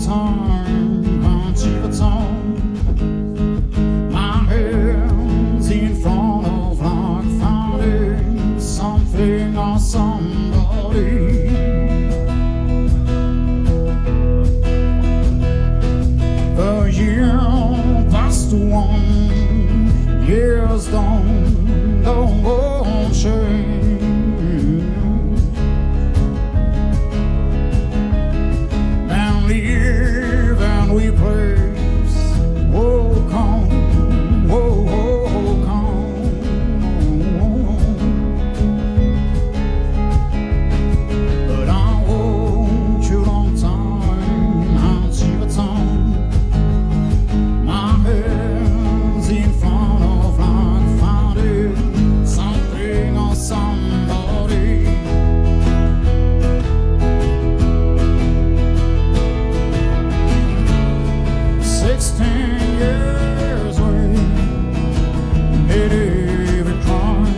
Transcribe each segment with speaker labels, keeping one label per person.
Speaker 1: time, anti-baton. My hands in front of like finding something or somebody. A year past one, years don't change. We praise, oh come, oh come. But I want you long time, I'll see the time. My hands in front of like finding something or somebody. 16 years away, made every crime.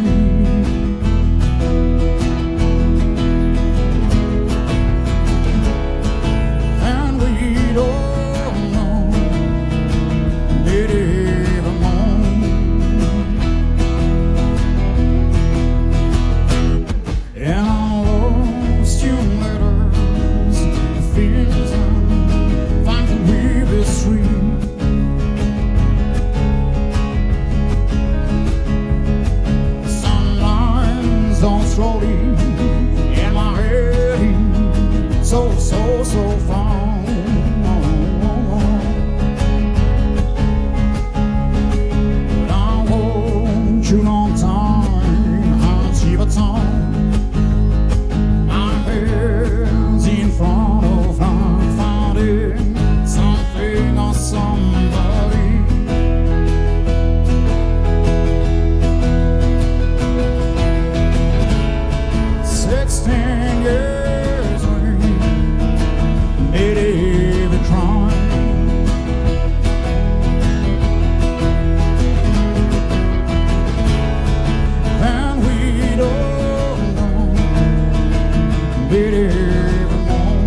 Speaker 1: And we don't know, made every moan. And I lost your letters, the fears I find to weave this street. Slowly in my head, so far. But I want you long time, I'll see the time. My hands in front of like finding something or somebody. Years away, made every crime. And we don't know, made every moan.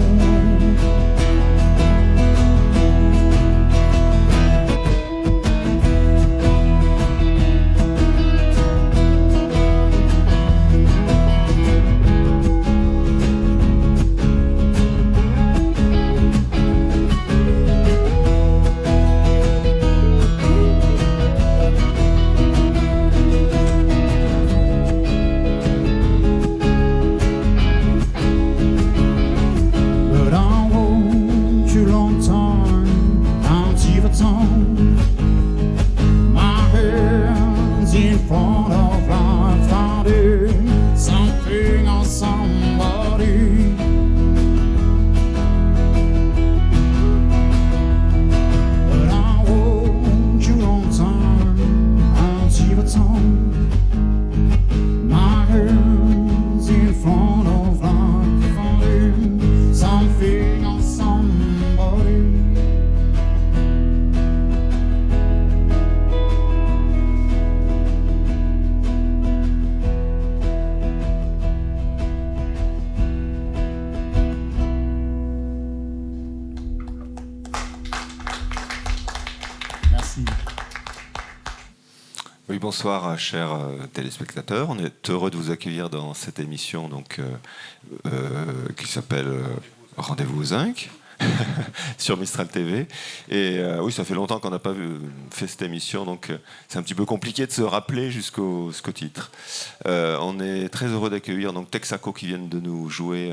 Speaker 1: My hands in front of like finding something or somebody. But I want you long time, I'll see the time. My hands in front of like finding something or somebody.
Speaker 2: Oui, bonsoir, chers téléspectateurs. On est heureux de vous accueillir dans cette émission qui s'appelle Rendez-vous aux Zinc sur Mistral TV. Et oui, ça fait longtemps qu'on n'a pas fait cette émission, donc c'est un petit peu compliqué de se rappeler jusqu'au titre. On est très heureux d'accueillir donc Texaco qui viennent de nous jouer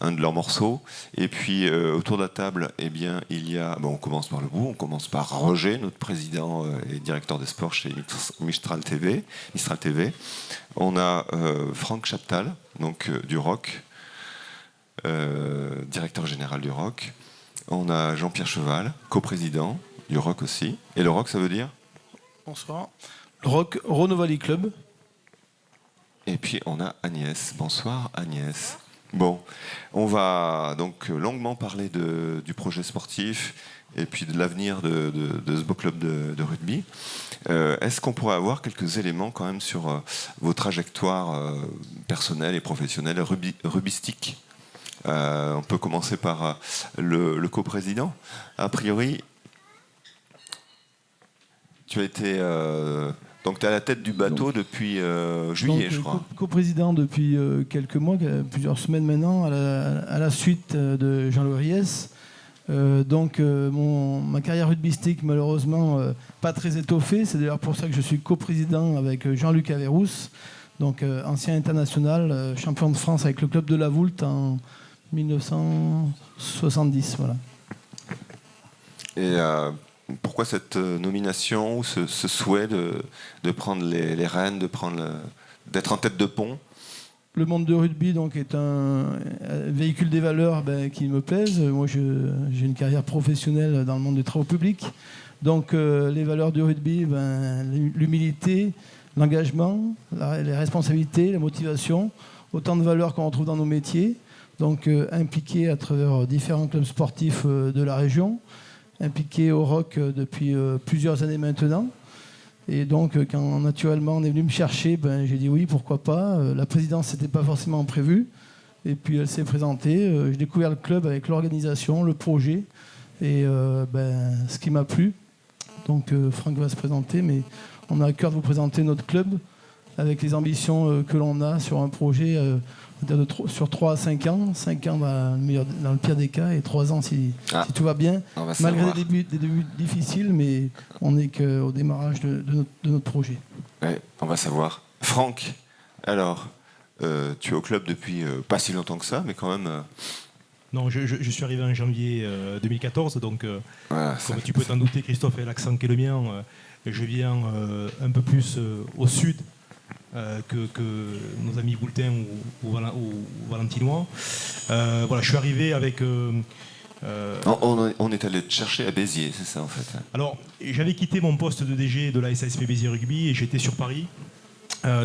Speaker 2: un de leurs morceaux. Et puis autour de la table, eh bien, il y a, on commence par le bout, on commence par Roger, notre président et directeur des sports chez Mistral TV. On a Franck Chaptal, donc du Rock. Directeur général du Rock. On a Jean-Pierre Cheval, coprésident du Rock aussi. Et le Rock, ça veut dire ?
Speaker 3: Bonsoir. Le Rock, Renault Valley Club.
Speaker 2: Et puis on a Agnès. Bonsoir Agnès. Bon, on va donc longuement parler du projet sportif et puis de l'avenir de ce beau club de rugby. Est-ce qu'on pourrait avoir quelques éléments quand même sur vos trajectoires personnelles et professionnelles rubistiques ? On peut commencer par le coprésident. A priori, tu as été... donc tu es à la tête du bateau depuis juillet, je crois.
Speaker 3: Coprésident depuis quelques mois, plusieurs semaines maintenant, à la suite de Jean-Louis Riès. Ma carrière rugbystique, malheureusement, pas très étoffée. C'est d'ailleurs pour ça que je suis coprésident avec Jean-Luc Averrousse, donc ancien international, champion de France avec le club de la Voulte en 1970. Voilà.
Speaker 2: Et pourquoi cette nomination ou ce souhait de prendre les rênes, d'être en tête de pont?
Speaker 3: Le monde de rugby donc, est un véhicule des valeurs qui me plaisent. Moi, j'ai une carrière professionnelle dans le monde des travaux publics. Donc, les valeurs du rugby, l'humilité, l'engagement, les responsabilités, la motivation, autant de valeurs qu'on retrouve dans nos métiers. Donc, impliqué à travers différents clubs sportifs de la région, impliqué au ROC depuis plusieurs années maintenant. Et donc, quand naturellement on est venu me chercher, j'ai dit oui, pourquoi pas. La présidence, c'était pas forcément prévu. Et puis elle s'est présentée. J'ai découvert le club avec l'organisation, le projet et ce qui m'a plu. Donc Franck va se présenter, mais on a à cœur de vous présenter notre club avec les ambitions que l'on a sur un projet sur 3 à 5 ans. 5 ans dans le pire des cas et 3 ans si tout va bien. Malgré des débuts difficiles, mais on n'est qu'au démarrage de notre projet.
Speaker 2: Ouais, on va savoir. Franck, alors, tu es au club depuis pas si longtemps que ça, mais quand même...
Speaker 4: Non, je suis arrivé en janvier 2014, donc
Speaker 2: voilà,
Speaker 4: comme tu peux t'en douter, Christophe, et l'accent qui est le mien, je viens un peu plus au sud que nos amis voultains ou valentinois. Voilà, je suis arrivé avec...
Speaker 2: On est allé te chercher à Béziers, c'est ça en fait.
Speaker 4: Alors, j'avais quitté mon poste de DG de la SASP Béziers Rugby et j'étais sur Paris,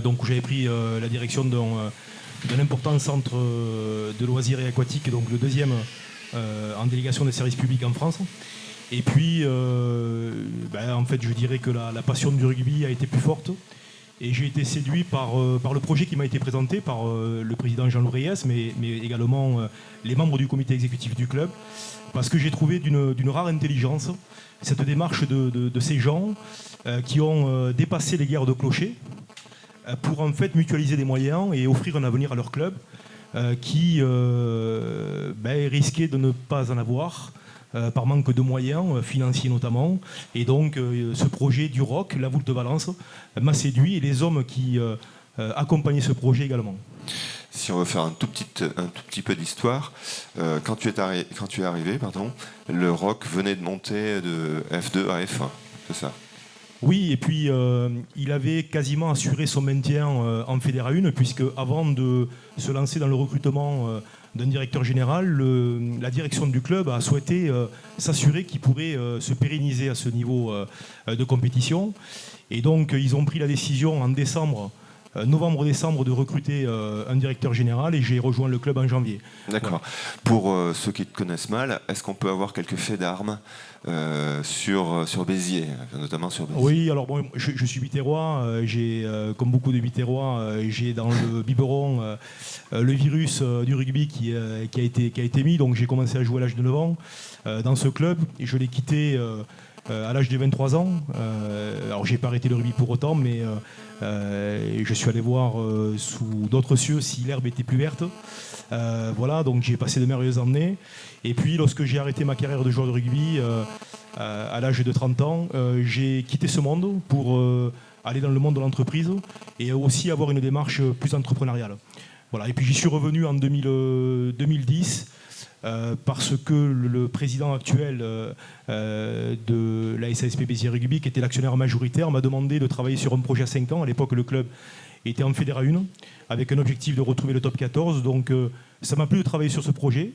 Speaker 4: donc où j'avais pris la direction d'un important centre de loisirs et aquatiques, donc le deuxième en délégation des services publics en France. Et puis, en fait, je dirais que la passion du rugby a été plus forte. Et j'ai été séduit par le projet qui m'a été présenté par le président Jean-Louis Riès, mais également les membres du comité exécutif du club, parce que j'ai trouvé d'une rare intelligence cette démarche de ces gens qui ont dépassé les guerres de clochers pour en fait mutualiser des moyens et offrir un avenir à leur club qui risquait de ne pas en avoir. Par manque de moyens, financiers notamment. Et donc, ce projet du ROC, la Voulte de Valence, m'a séduit et les hommes qui accompagnaient ce projet également.
Speaker 2: Si on veut faire un tout petit peu d'histoire, quand tu es arrivé, le ROC venait de monter de F2 à F1, c'est ça?
Speaker 4: Oui, et puis il avait quasiment assuré son maintien en Fédéral 1, puisque avant de se lancer dans le recrutement d'un directeur général, la direction du club a souhaité s'assurer qu'il pourrait se pérenniser à ce niveau de compétition. Et donc ils ont pris la décision en novembre-décembre de recruter un directeur général et j'ai rejoint le club en janvier.
Speaker 2: D'accord. Voilà. Pour ceux qui te connaissent mal, est-ce qu'on peut avoir quelques faits d'armes sur Béziers, notamment sur Béziers? Oui,
Speaker 4: alors bon, je suis biterrois, comme beaucoup de biterrois, j'ai dans le biberon le virus du rugby qui a été mis, donc j'ai commencé à jouer à l'âge de 9 ans dans ce club et je l'ai quitté à l'âge de 23 ans. Alors j'ai pas arrêté le rugby pour autant, mais je suis allé voir sous d'autres cieux si l'herbe était plus verte. Voilà, donc j'ai passé de merveilleuses années. Et puis lorsque j'ai arrêté ma carrière de joueur de rugby à l'âge de 30 ans, j'ai quitté ce monde pour aller dans le monde de l'entreprise et aussi avoir une démarche plus entrepreneuriale. Voilà, et puis j'y suis revenu en 2010 parce que le président actuel de la SASP Béziers Rugby, qui était l'actionnaire majoritaire, m'a demandé de travailler sur un projet à 5 ans. À l'époque, le club était en Fédéral 1, avec un objectif de retrouver le top 14. Donc ça m'a plu de travailler sur ce projet.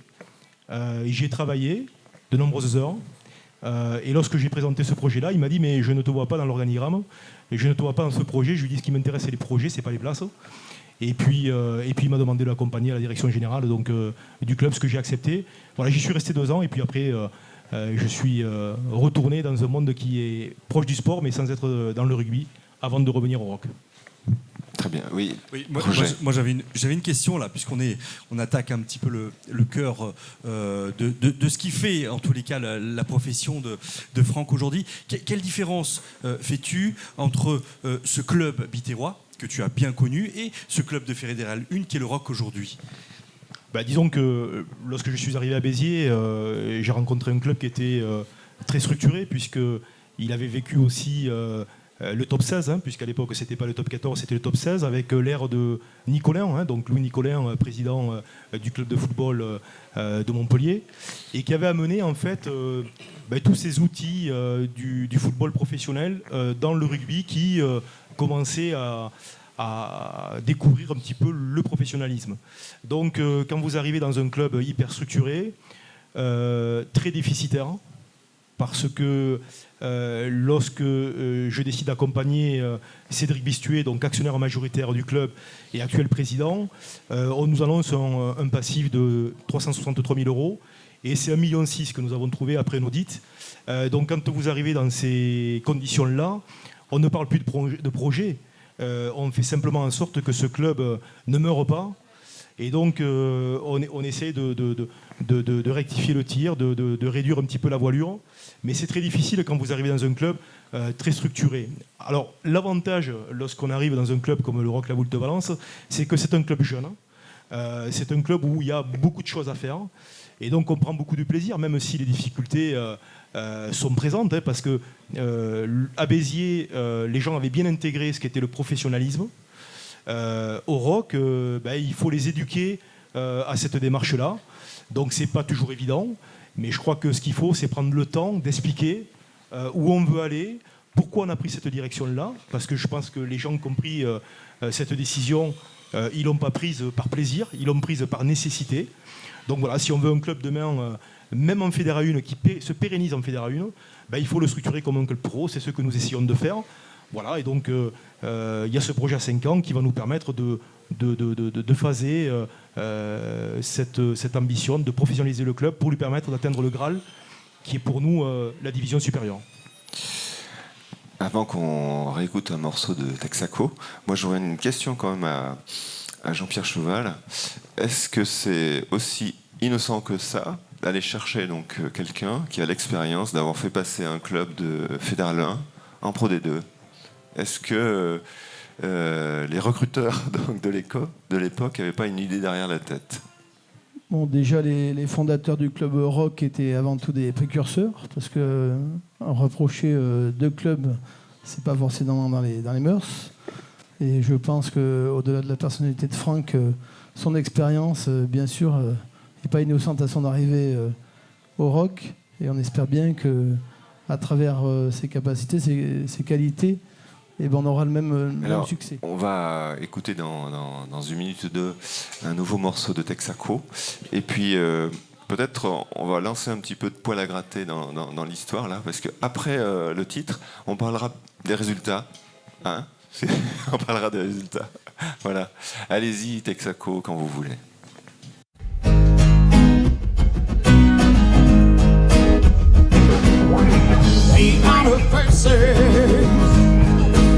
Speaker 4: J'y ai travaillé de nombreuses heures. Et lorsque j'ai présenté ce projet-là, il m'a dit « mais je ne te vois pas dans l'organigramme, et je ne te vois pas dans ce projet ». Je lui ai dit « ce qui m'intéresse, c'est les projets, c'est pas les places ». Et puis il m'a demandé de l'accompagner à la direction générale du club, ce que j'ai accepté. Voilà, j'y suis resté 2 ans et puis après je suis retourné dans un monde qui est proche du sport mais sans être dans le rugby avant de revenir au ROC.
Speaker 2: Très bien, oui.
Speaker 5: Oui, moi,
Speaker 2: Roger.
Speaker 5: moi, j'avais une question là, puisqu'on attaque un petit peu le cœur de ce qui fait en tous les cas la profession de Franck aujourd'hui. Quelle différence fais-tu entre ce club biterrois que tu as bien connu et ce club de Fédéral 1 qui est le ROC aujourd'hui?
Speaker 4: Disons que lorsque je suis arrivé à Béziers, j'ai rencontré un club qui était très structuré, puisqu'il avait vécu aussi le top 16, puisqu'à l'époque c'était pas le top 14, c'était le top 16, avec l'ère de Nicolin, donc Louis Nicolin, président du club de football de Montpellier, et qui avait amené en fait tous ces outils du football professionnel dans le rugby qui commençait à découvrir un petit peu le professionnalisme. Donc quand vous arrivez dans un club hyper structuré, très déficitaire, parce que lorsque je décide d'accompagner Cédric Bistuet, donc actionnaire majoritaire du club et actuel président, on nous annonce un passif de 363 000 €, et c'est 1,6 million que nous avons trouvé après un audit. Donc quand vous arrivez dans ces conditions-là, on ne parle plus de projet, on fait simplement en sorte que ce club ne meure pas. Et donc, on essaie de rectifier le tir, de réduire un petit peu la voilure. Mais c'est très difficile quand vous arrivez dans un club très structuré. Alors, l'avantage, lorsqu'on arrive dans un club comme le ROC La Voulte de Valence, c'est que c'est un club jeune. C'est un club où il y a beaucoup de choses à faire. Et donc, on prend beaucoup de plaisir, même si les difficultés sont présentes. Parce qu'à Béziers, les gens avaient bien intégré ce qu'était le professionnalisme. Au ROC, il faut les éduquer à cette démarche-là. Donc c'est pas toujours évident, mais je crois que ce qu'il faut, c'est prendre le temps d'expliquer où on veut aller, pourquoi on a pris cette direction-là, parce que je pense que les gens qui ont pris cette décision, ils l'ont pas prise par plaisir, ils l'ont prise par nécessité. Donc voilà, si on veut un club demain, même en Fédéral 1, qui se pérennise en Fédéral 1, il faut le structurer comme un club pro, c'est ce que nous essayons de faire. Voilà, et donc il y a ce projet à 5 ans qui va nous permettre de phaser cette ambition de professionnaliser le club pour lui permettre d'atteindre le Graal, qui est pour nous la division supérieure.
Speaker 2: Avant qu'on réécoute un morceau de Texaco, moi j'aurais une question quand même à Jean-Pierre Chouval. Est-ce que c'est aussi innocent que ça d'aller chercher donc quelqu'un qui a l'expérience d'avoir fait passer un club de Fédéral 1 en Pro D2? Est-ce que les recruteurs donc, de l'époque n'avaient pas une idée derrière la tête?
Speaker 3: Bon, déjà, les fondateurs du club ROC étaient avant tout des précurseurs, parce que reprocher deux clubs, c'est pas forcément dans les mœurs. Et je pense qu'au-delà de la personnalité de Franck, son expérience, bien sûr, n'est pas innocente à son arrivée au ROC. Et on espère bien qu'à travers ses capacités, ses qualités, on aura le même succès.
Speaker 2: On va écouter dans 1 minute ou deux un nouveau morceau de Texaco. Et puis, peut-être, on va lancer un petit peu de poil à gratter dans l'histoire, là, parce qu'après le titre, on parlera des résultats. On parlera des résultats. Voilà. Allez-y, Texaco, quand vous voulez.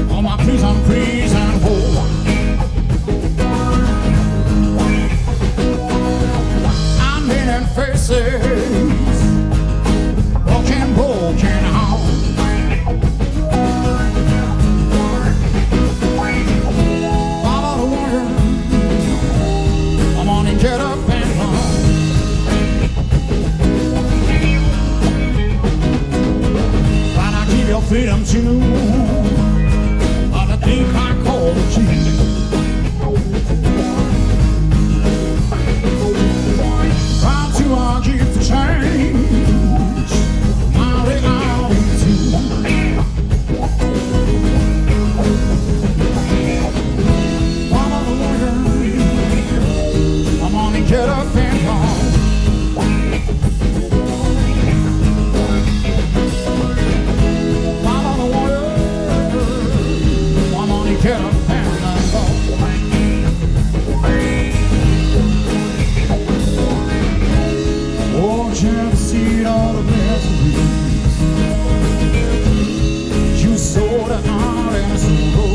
Speaker 1: On my prison hole. I'm in faces, broken heart. Follow the word. Come on and get up and run. Try to keep your freedom too. Think I call the chief. Try to argue for change. Now they are too. Follow the word. Come on and get up and go. Get up and go. Won't you ever see all the miseries? You sold it out and so low.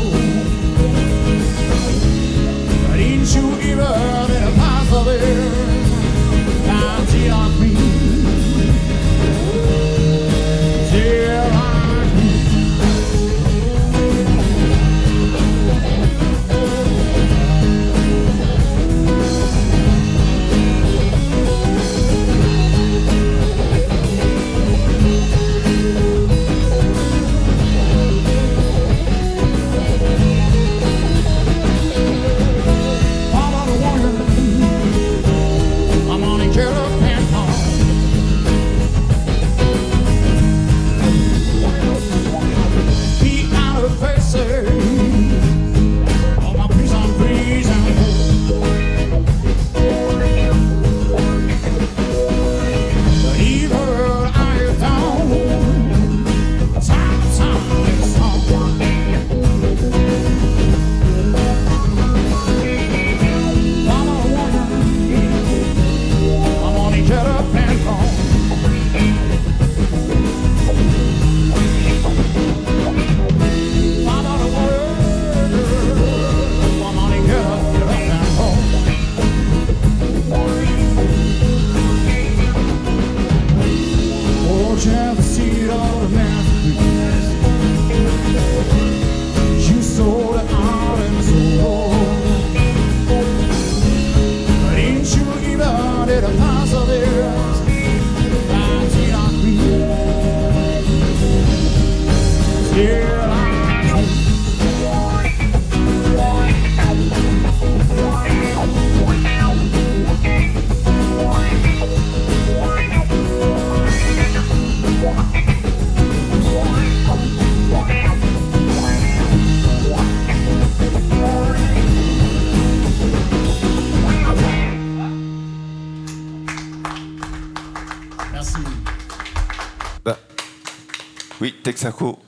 Speaker 2: Oui, Texaco,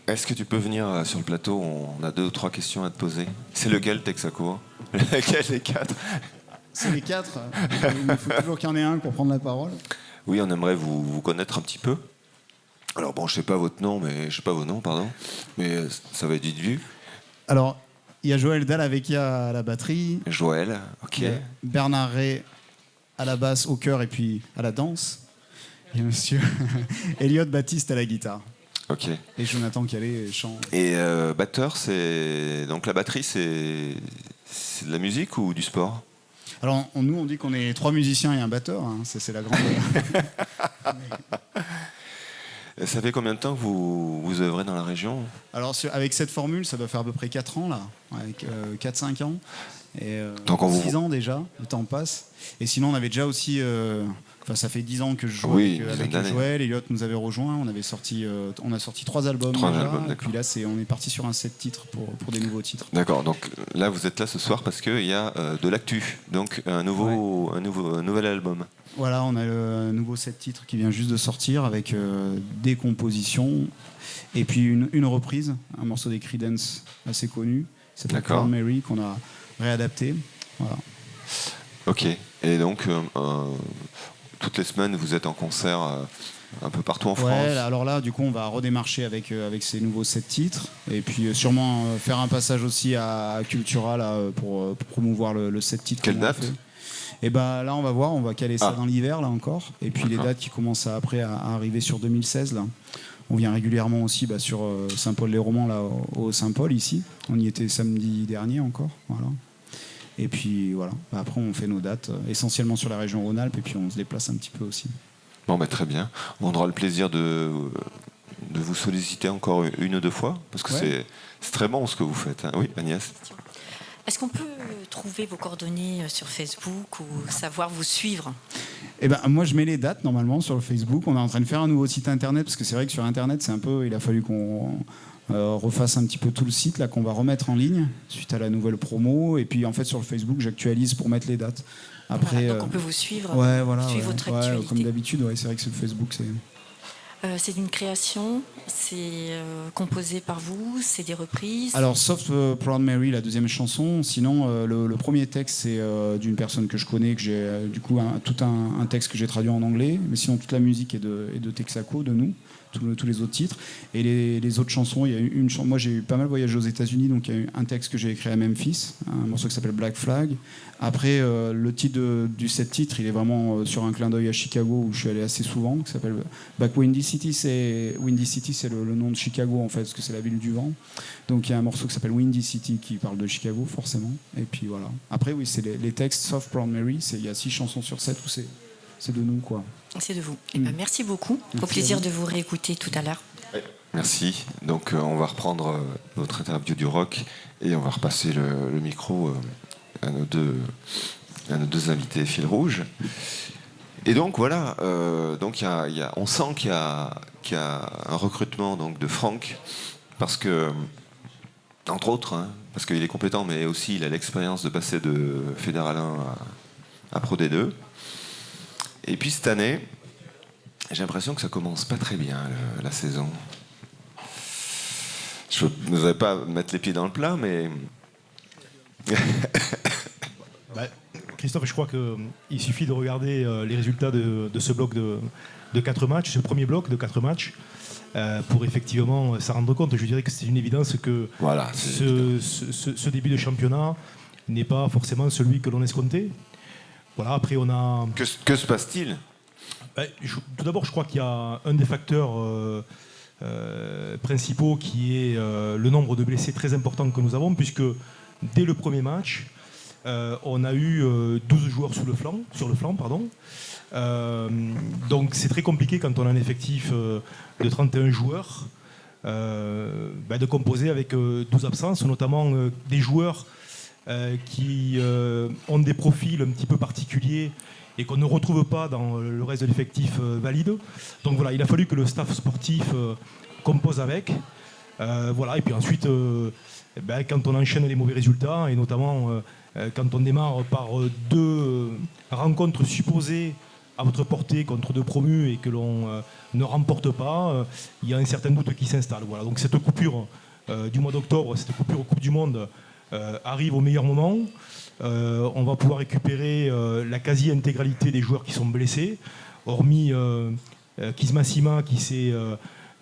Speaker 2: est-ce que tu peux venir sur le plateau? On a 2 ou 3 questions à te poser. C'est lequel, Texaco? Lequel des 4?
Speaker 6: C'est les 4. Il faut toujours qu'il y en ait un pour prendre la parole.
Speaker 2: Oui, on aimerait vous connaître un petit peu. Alors bon, je sais pas votre nom, mais je sais pas vos noms, pardon. Mais ça va être vite vu.
Speaker 6: Alors, il y a Joël Dallavecchia à la batterie,
Speaker 2: Joël, ok.
Speaker 6: il y a Bernard Ray à la basse, au chœur et puis à la danse. Il y a monsieur Elliot Baptiste à la guitare.
Speaker 2: Ok.
Speaker 6: Et Jonathan Calais chant.
Speaker 2: Et batteur, c'est donc la batterie, c'est de la musique ou du sport?
Speaker 6: Alors, nous, on dit qu'on est 3 musiciens et un batteur. Hein. C'est la grande.
Speaker 2: Ça fait combien de temps que vous œuvrez dans la région?
Speaker 6: Alors, avec cette formule, ça doit faire à peu près 4 ans, là. Avec 4-5 ans. Et
Speaker 2: Donc, on
Speaker 6: 6 ans déjà, le temps passe. Et sinon, on avait déjà aussi. Ça fait 10 ans que je joue
Speaker 2: Oui,
Speaker 6: avec Joël. Elliot nous avait rejoint. On a sorti 3 albums.
Speaker 2: 3
Speaker 6: déjà,
Speaker 2: albums,
Speaker 6: et
Speaker 2: d'accord.
Speaker 6: puis là, on est parti sur un 7 titres pour des nouveaux titres.
Speaker 2: D'accord, donc là vous êtes là ce soir parce qu'il y a de l'actu, donc un nouvel album.
Speaker 6: Voilà, on a le nouveau 7 titres qui vient juste de sortir avec des compositions et puis une reprise, un morceau des Creedence assez connu, c'est la
Speaker 2: D'accord.
Speaker 6: Proud Mary qu'on a réadapté. Voilà.
Speaker 2: Ok, et donc toutes les semaines vous êtes en concert un peu partout en France.
Speaker 6: Ouais, alors là, du coup, on va redémarcher avec ces nouveaux 7 titres et puis sûrement faire un passage aussi à Cultura là, pour promouvoir le 7 titres.
Speaker 2: Quelle
Speaker 6: qu'on a
Speaker 2: date?
Speaker 6: fait. Et ben là, on va voir, on va caler ça
Speaker 2: Ah.
Speaker 6: dans l'hiver là encore. Et puis les
Speaker 2: D'accord.
Speaker 6: dates qui commencent après à arriver sur 2016 là. On vient régulièrement aussi sur Saint-Paul-les-Romans là au Saint-Paul ici. On y était samedi dernier encore, voilà. Et puis voilà. Après, on fait nos dates essentiellement sur la région Rhône-Alpes et puis on se déplace un petit peu aussi.
Speaker 2: Bon, bah, très bien. On aura le plaisir de vous solliciter encore 1 ou 2 fois parce que
Speaker 6: Ouais.
Speaker 2: c'est très bon ce que vous faites. Hein. Oui, Agnès.
Speaker 7: Est-ce qu'on peut trouver vos coordonnées sur Facebook ou savoir vous suivre?
Speaker 6: Eh ben, moi, je mets les dates normalement sur le Facebook. On est en train de faire un nouveau site internet parce que c'est vrai que sur internet, il a fallu qu'on refasse un petit peu tout le site là qu'on va remettre en ligne suite à la nouvelle promo. Et puis en fait, sur le Facebook, j'actualise pour mettre les dates. Après,
Speaker 7: Voilà, donc on peut vous suivre,
Speaker 6: ouais, voilà,
Speaker 7: suivre votre actualité.
Speaker 6: comme d'habitude, ouais, c'est vrai que sur le Facebook, c'est.
Speaker 7: C'est une création, c'est composé par vous, c'est des reprises.
Speaker 6: Alors, sauf Proud Mary, la deuxième chanson. Sinon, le premier texte, c'est d'une personne que je connais, que j'ai du coup tout un texte que j'ai traduit en anglais. Mais sinon, toute la musique est de Texaco, de nous, tous les autres titres. Et les autres chansons, il y a une chanson. Moi, j'ai eu pas mal voyagé aux États-Unis, donc il y a eu un texte que j'ai écrit à Memphis, un morceau qui s'appelle Black Flag. Après, le titre du 7 titres, il est vraiment sur un clin d'œil à Chicago où je suis allé assez souvent, qui s'appelle Windy City. Windy City, c'est le nom de Chicago en fait, parce que c'est la ville du vent. Donc il y a un morceau qui s'appelle Windy City qui parle de Chicago forcément. Et puis voilà. Après, oui, c'est les textes sauf Proud Mary. Il y a 6 chansons sur 7 où c'est de nous quoi.
Speaker 7: C'est de vous. Eh ben, merci beaucoup. Au
Speaker 6: Merci
Speaker 7: plaisir
Speaker 6: à vous.
Speaker 7: de vous réécouter tout à l'heure.
Speaker 2: Merci. Donc on va reprendre notre interview du rock et on va repasser le micro à nos deux invités fil rouge. Et donc voilà, donc on sent qu'il y a un recrutement donc de Franck parce que entre autres, hein, parce qu'il est compétent, mais aussi il a l'expérience de passer de Fédéral 1 à Pro D2. Et puis cette année, j'ai l'impression que ça commence pas très bien la saison. Je ne voudrais pas mettre les pieds dans le plat, mais
Speaker 4: Christophe, je crois qu'il suffit de regarder les résultats de ce bloc de 4 matchs, ce premier bloc de 4 matchs, pour effectivement s'en rendre compte. Je dirais que c'est une évidence que
Speaker 2: voilà.
Speaker 4: ce début de championnat n'est pas forcément celui que l'on escomptait. Voilà, après on a...
Speaker 2: Que se passe-t-il ?
Speaker 4: Tout d'abord, je crois qu'il y a un des facteurs principaux qui est le nombre de blessés très important que nous avons, puisque dès le premier match, on a eu 12 joueurs sur le flanc. Donc c'est très compliqué quand on a un effectif de 31 joueurs de composer avec 12 absences, notamment des joueurs qui ont des profils un petit peu particuliers et qu'on ne retrouve pas dans le reste de l'effectif valide. Donc voilà, il a fallu que le staff sportif compose avec. Voilà, et puis ensuite, quand on enchaîne les mauvais résultats, et notamment quand on démarre par 2 rencontres supposées à votre portée contre 2 promus et que l'on ne remporte pas, il y a un certain doute qui s'installe. Voilà. Donc cette coupure du mois d'octobre, cette coupure Coupe du Monde arrive au meilleur moment. On va pouvoir récupérer la quasi-intégralité des joueurs qui sont blessés, hormis Kisma Sima qui s'est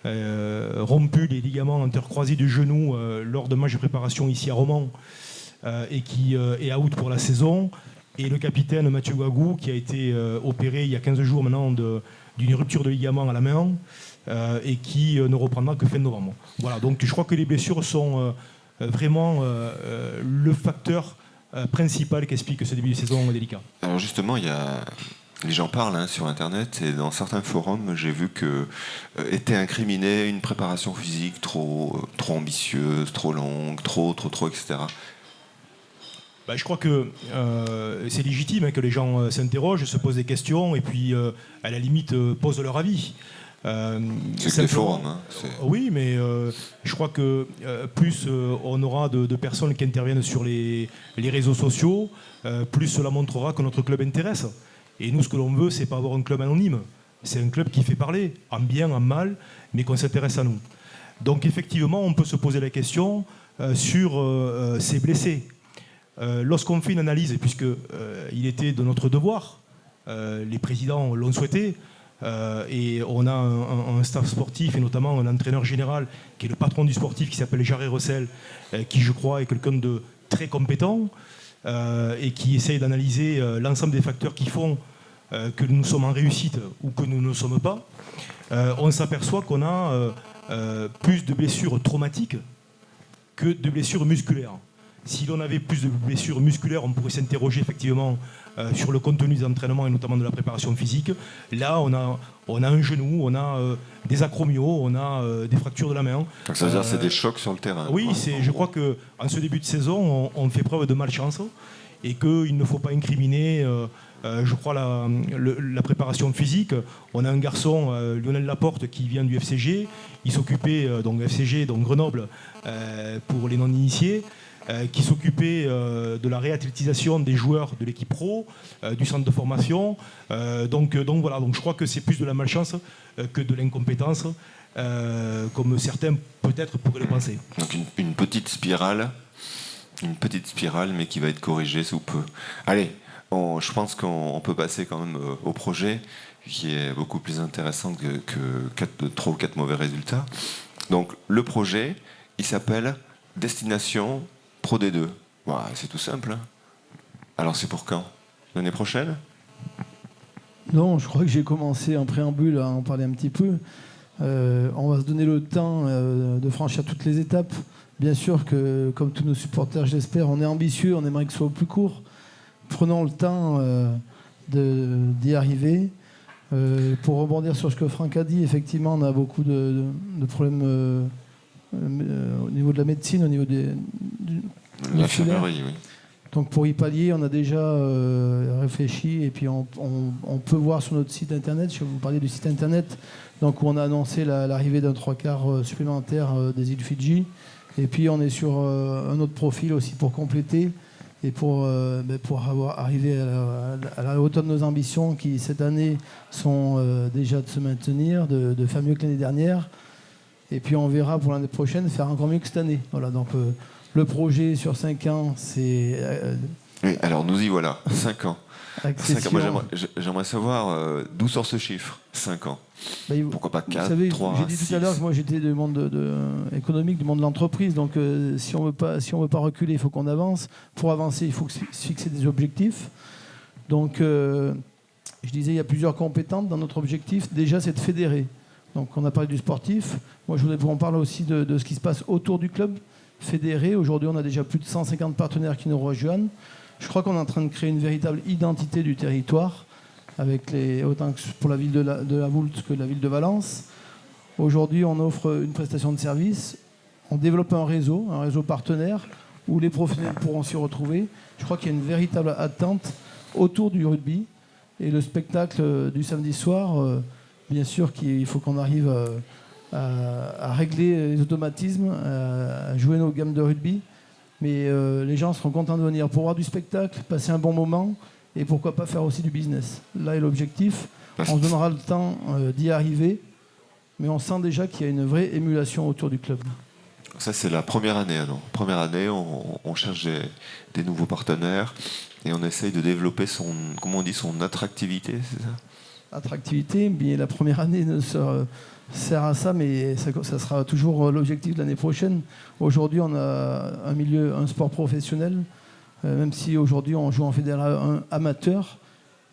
Speaker 4: rompu les ligaments intercroisés du genou lors de matchs de préparation ici à Romans et qui est out pour la saison. Et le capitaine Mathieu Guagou qui a été opéré il y a 15 jours maintenant d'une rupture de ligament à la main et qui ne reprendra que fin novembre. Voilà, donc je crois que les blessures sont vraiment le facteur principal qui explique ce début de saison délicat.
Speaker 2: Alors justement, les gens parlent sur Internet et dans certains forums, j'ai vu que était incriminée une préparation physique trop ambitieuse, trop longue, trop, etc.
Speaker 4: Je crois que c'est légitime que les gens s'interrogent, se posent des questions et puis à la limite posent leur avis.
Speaker 2: C'est que des forums.
Speaker 4: Oui, mais je crois que plus on aura de personnes qui interviennent sur les réseaux sociaux, plus cela montrera que notre club intéresse. Et nous, ce que l'on veut, c'est pas avoir un club anonyme. C'est un club qui fait parler, en bien, en mal, mais qu'on s'intéresse à nous. Donc effectivement, on peut se poser la question sur ces blessés. Lorsqu'on fait une analyse, puisqu'il était de notre devoir, les présidents l'ont souhaité, et on a un staff sportif et notamment un entraîneur général qui est le patron du sportif qui s'appelle Jarret Rossel, qui je crois est quelqu'un de très compétent et qui essaye d'analyser l'ensemble des facteurs qui font que nous sommes en réussite ou que nous ne le sommes pas. On s'aperçoit qu'on a plus de blessures traumatiques que de blessures musculaires. Si l'on avait plus de blessures musculaires, on pourrait s'interroger effectivement sur le contenu des entraînements et notamment de la préparation physique. Là, on a un genou, on a des acromios, on a des fractures de la main.
Speaker 2: Donc ça veut dire que c'est des chocs sur le terrain.
Speaker 4: Oui, je crois qu'en ce début de saison, on fait preuve de malchance et qu'il ne faut pas incriminer, je crois, la préparation physique. On a un garçon, Lionel Laporte, qui vient du FCG. Il s'occupait, donc FCG, donc Grenoble, pour les non-initiés. Qui s'occupait de la réathlétisation des joueurs de l'équipe pro, du centre de formation. Donc voilà, donc je crois que c'est plus de la malchance que de l'incompétence, comme certains peut-être pourraient le penser.
Speaker 2: Donc une petite spirale, mais qui va être corrigée sous peu. Allez, je pense qu'on peut passer quand même au projet, qui est beaucoup plus intéressant que 3 ou 4 mauvais résultats. Donc le projet, il s'appelle Destination Pro D2. Voilà, c'est tout simple. Alors c'est pour quand? L'année prochaine?
Speaker 3: Non, je crois que j'ai commencé en préambule à en parler un petit peu. On va se donner le temps de franchir toutes les étapes. Bien sûr que, comme tous nos supporters, j'espère, on est ambitieux, on aimerait que ce soit au plus court. Prenons le temps d'y arriver. Pour rebondir sur ce que Franck a dit, effectivement, on a beaucoup de problèmes au niveau de la médecine, au niveau des
Speaker 2: l'infirmerie, oui.
Speaker 3: Donc pour y pallier, on a déjà réfléchi et puis on peut voir sur notre site internet, je vais vous parler du site internet, donc où on a annoncé l'arrivée d'un 3/4 supplémentaire des îles Fidji. Et puis on est sur un autre profil aussi pour compléter et pour arriver à la hauteur de nos ambitions qui cette année sont déjà de se maintenir, de faire mieux que l'année dernière. Et puis on verra pour l'année prochaine faire encore mieux que cette année. Voilà, donc le projet sur 5 ans, c'est...
Speaker 2: Oui, alors nous y voilà, 5 ans.
Speaker 3: 5 ans.
Speaker 2: Moi j'aimerais savoir d'où sort ce chiffre, 5 ans. Pourquoi pas 4,
Speaker 3: vous savez,
Speaker 2: 3,
Speaker 3: j'ai dit
Speaker 2: 6.
Speaker 3: tout à l'heure que moi j'étais du monde économique, du monde de l'entreprise. Donc si on veut pas reculer, il faut qu'on avance. Pour avancer, il faut se fixer des objectifs. Donc je disais, il y a plusieurs compétences dans notre objectif. Déjà, c'est de fédérer. Donc on a parlé du sportif. Moi, je voudrais qu'on parle aussi de ce qui se passe autour du club. Fédéré. Aujourd'hui, on a déjà plus de 150 partenaires qui nous rejoignent. Je crois qu'on est en train de créer une véritable identité du territoire, avec autant que pour la ville de la Voulte que la ville de Valence. Aujourd'hui, on offre une prestation de service. On développe un réseau partenaire, où les professionnels pourront s'y retrouver. Je crois qu'il y a une véritable attente autour du rugby. Et le spectacle du samedi soir, bien sûr qu'il faut qu'on arrive à régler les automatismes, à jouer nos gammes de rugby. Mais les gens seront contents de venir pour voir du spectacle, passer un bon moment et pourquoi pas faire aussi du business. Là est l'objectif. On se donnera le temps d'y arriver, mais on sent déjà qu'il y a une vraie émulation autour du club.
Speaker 2: Ça, c'est la première année. Alors. Première année, on cherche des nouveaux partenaires et on essaye de développer son attractivité, c'est ça?
Speaker 3: Attractivité, bien la première année ne sert à ça, mais ça sera toujours l'objectif de l'année prochaine. Aujourd'hui, on a un sport professionnel, même si aujourd'hui on joue en fédéral amateur.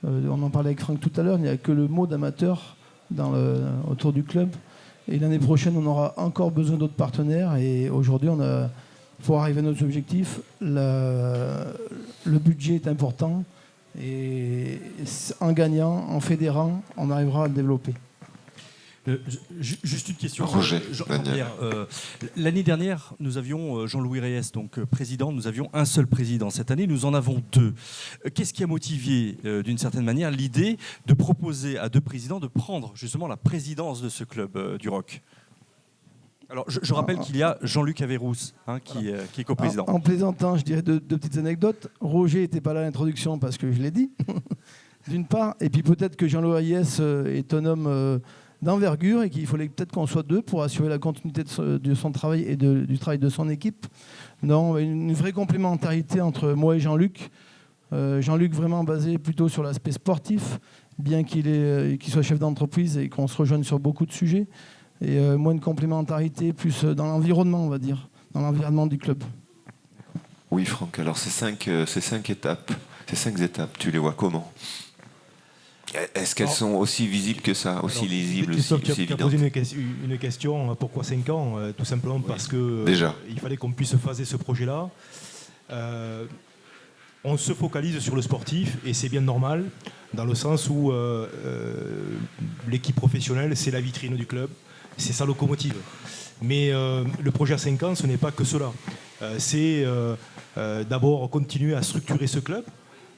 Speaker 3: On en parlait avec Franck tout à l'heure, il n'y a que le mot d'amateur autour du club. Et l'année prochaine, on aura encore besoin d'autres partenaires. Et aujourd'hui, pour arriver à nos objectifs, le budget est important. Et en gagnant, en fédérant, on arrivera à le développer.
Speaker 5: Juste une question.
Speaker 2: Roger,
Speaker 5: Jean-Pierre, l'année dernière, nous avions Jean-Louis Reyes, donc président. Nous avions un seul président. Cette année, nous en avons deux. Qu'est-ce qui a motivé, d'une certaine manière, l'idée de proposer à deux présidents de prendre justement la présidence de ce club du Rock? Alors, je rappelle qu'il y a Jean-Luc Averrousse qui est coprésident.
Speaker 3: En plaisantant, je dirais deux petites anecdotes. Roger n'était pas là à l'introduction parce que je l'ai dit, d'une part. Et puis peut-être que Jean-Louis Reyes est un homme d'envergure et qu'il fallait peut-être qu'on soit deux pour assurer la continuité de son travail et du travail de son équipe. Non, une vraie complémentarité entre moi et Jean-Luc. Jean-Luc vraiment basé plutôt sur l'aspect sportif, bien qu'il soit chef d'entreprise et qu'on se rejoigne sur beaucoup de sujets. Et moi, une complémentarité plus dans l'environnement, on va dire, dans l'environnement du club.
Speaker 2: Oui, Franck, alors ces cinq étapes, tu les vois comment? Est-ce qu'elles sont aussi visibles que ça, aussi lisibles, aussi
Speaker 4: tu as
Speaker 2: évidentes?
Speaker 4: posé une question, pourquoi 5 ans? Tout simplement parce que il fallait qu'on puisse phaser ce projet-là. On se focalise sur le sportif et c'est bien normal, dans le sens où l'équipe professionnelle, c'est la vitrine du club, c'est sa locomotive. Mais le projet à 5 ans, ce n'est pas que cela. C'est d'abord continuer à structurer ce club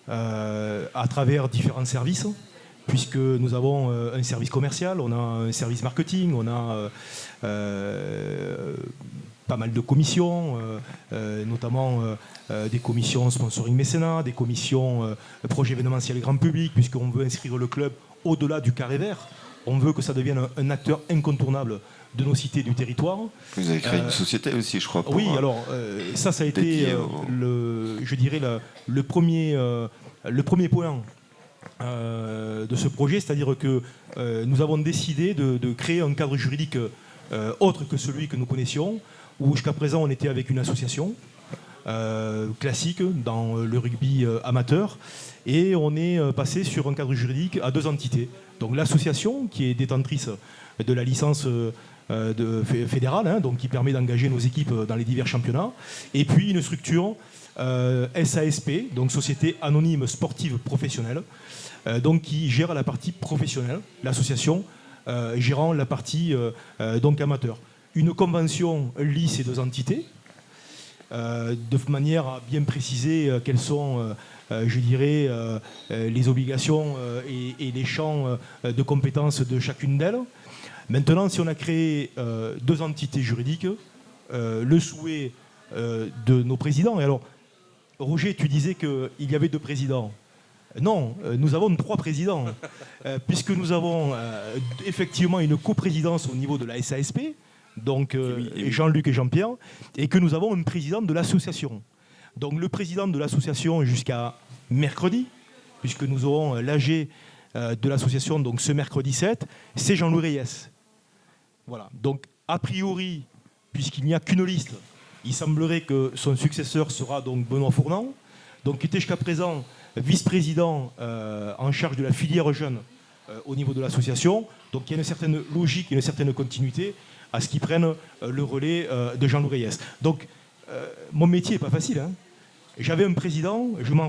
Speaker 4: à travers différents services, puisque nous avons un service commercial, on a un service marketing, on a pas mal de commissions, notamment des commissions sponsoring mécénat, des commissions projet événementiel grand public, puisqu'on veut inscrire le club au-delà du carré vert. On veut que ça devienne un acteur incontournable de nos cités du territoire.
Speaker 2: Vous avez créé une société aussi, je crois.
Speaker 4: Oui, alors ça a été je dirais le premier point de ce projet, c'est-à-dire que nous avons décidé de créer un cadre juridique autre que celui que nous connaissions, où jusqu'à présent on était avec une association classique dans le rugby amateur, et on est passé sur un cadre juridique à 2 entités. Donc l'association qui est détentrice de la licence fédérale, donc qui permet d'engager nos équipes dans les divers championnats, et puis une structure SASP, donc Société Anonyme Sportive Professionnelle, donc qui gère la partie professionnelle, l'association gérant la partie donc amateur. Une convention lie ces 2 entités de manière à bien préciser quelles sont, je dirais, les obligations et les champs de compétences de chacune d'elles. Maintenant, si on a créé 2 entités juridiques, le souhait de nos présidents, et alors, Roger, tu disais qu'il y avait 2 présidents. Non, nous avons 3 présidents, puisque nous avons effectivement une coprésidence au niveau de la SASP, donc Jean-Luc et Jean-Pierre, et que nous avons un président de l'association. Donc le président de l'association jusqu'à mercredi, puisque nous aurons l'AG de l'association donc ce mercredi 7, c'est Jean-Louis Reyes. Voilà. Donc a priori, puisqu'il n'y a qu'une liste, il semblerait que son successeur sera donc Benoît Fournant, donc qui était jusqu'à présent vice-président en charge de la filière jeune au niveau de l'association. Donc il y a une certaine logique et une certaine continuité à ce qu'ils prennent le relais de Jean-Louis Reyes. Donc mon métier n'est pas facile. Hein. J'avais un président, je me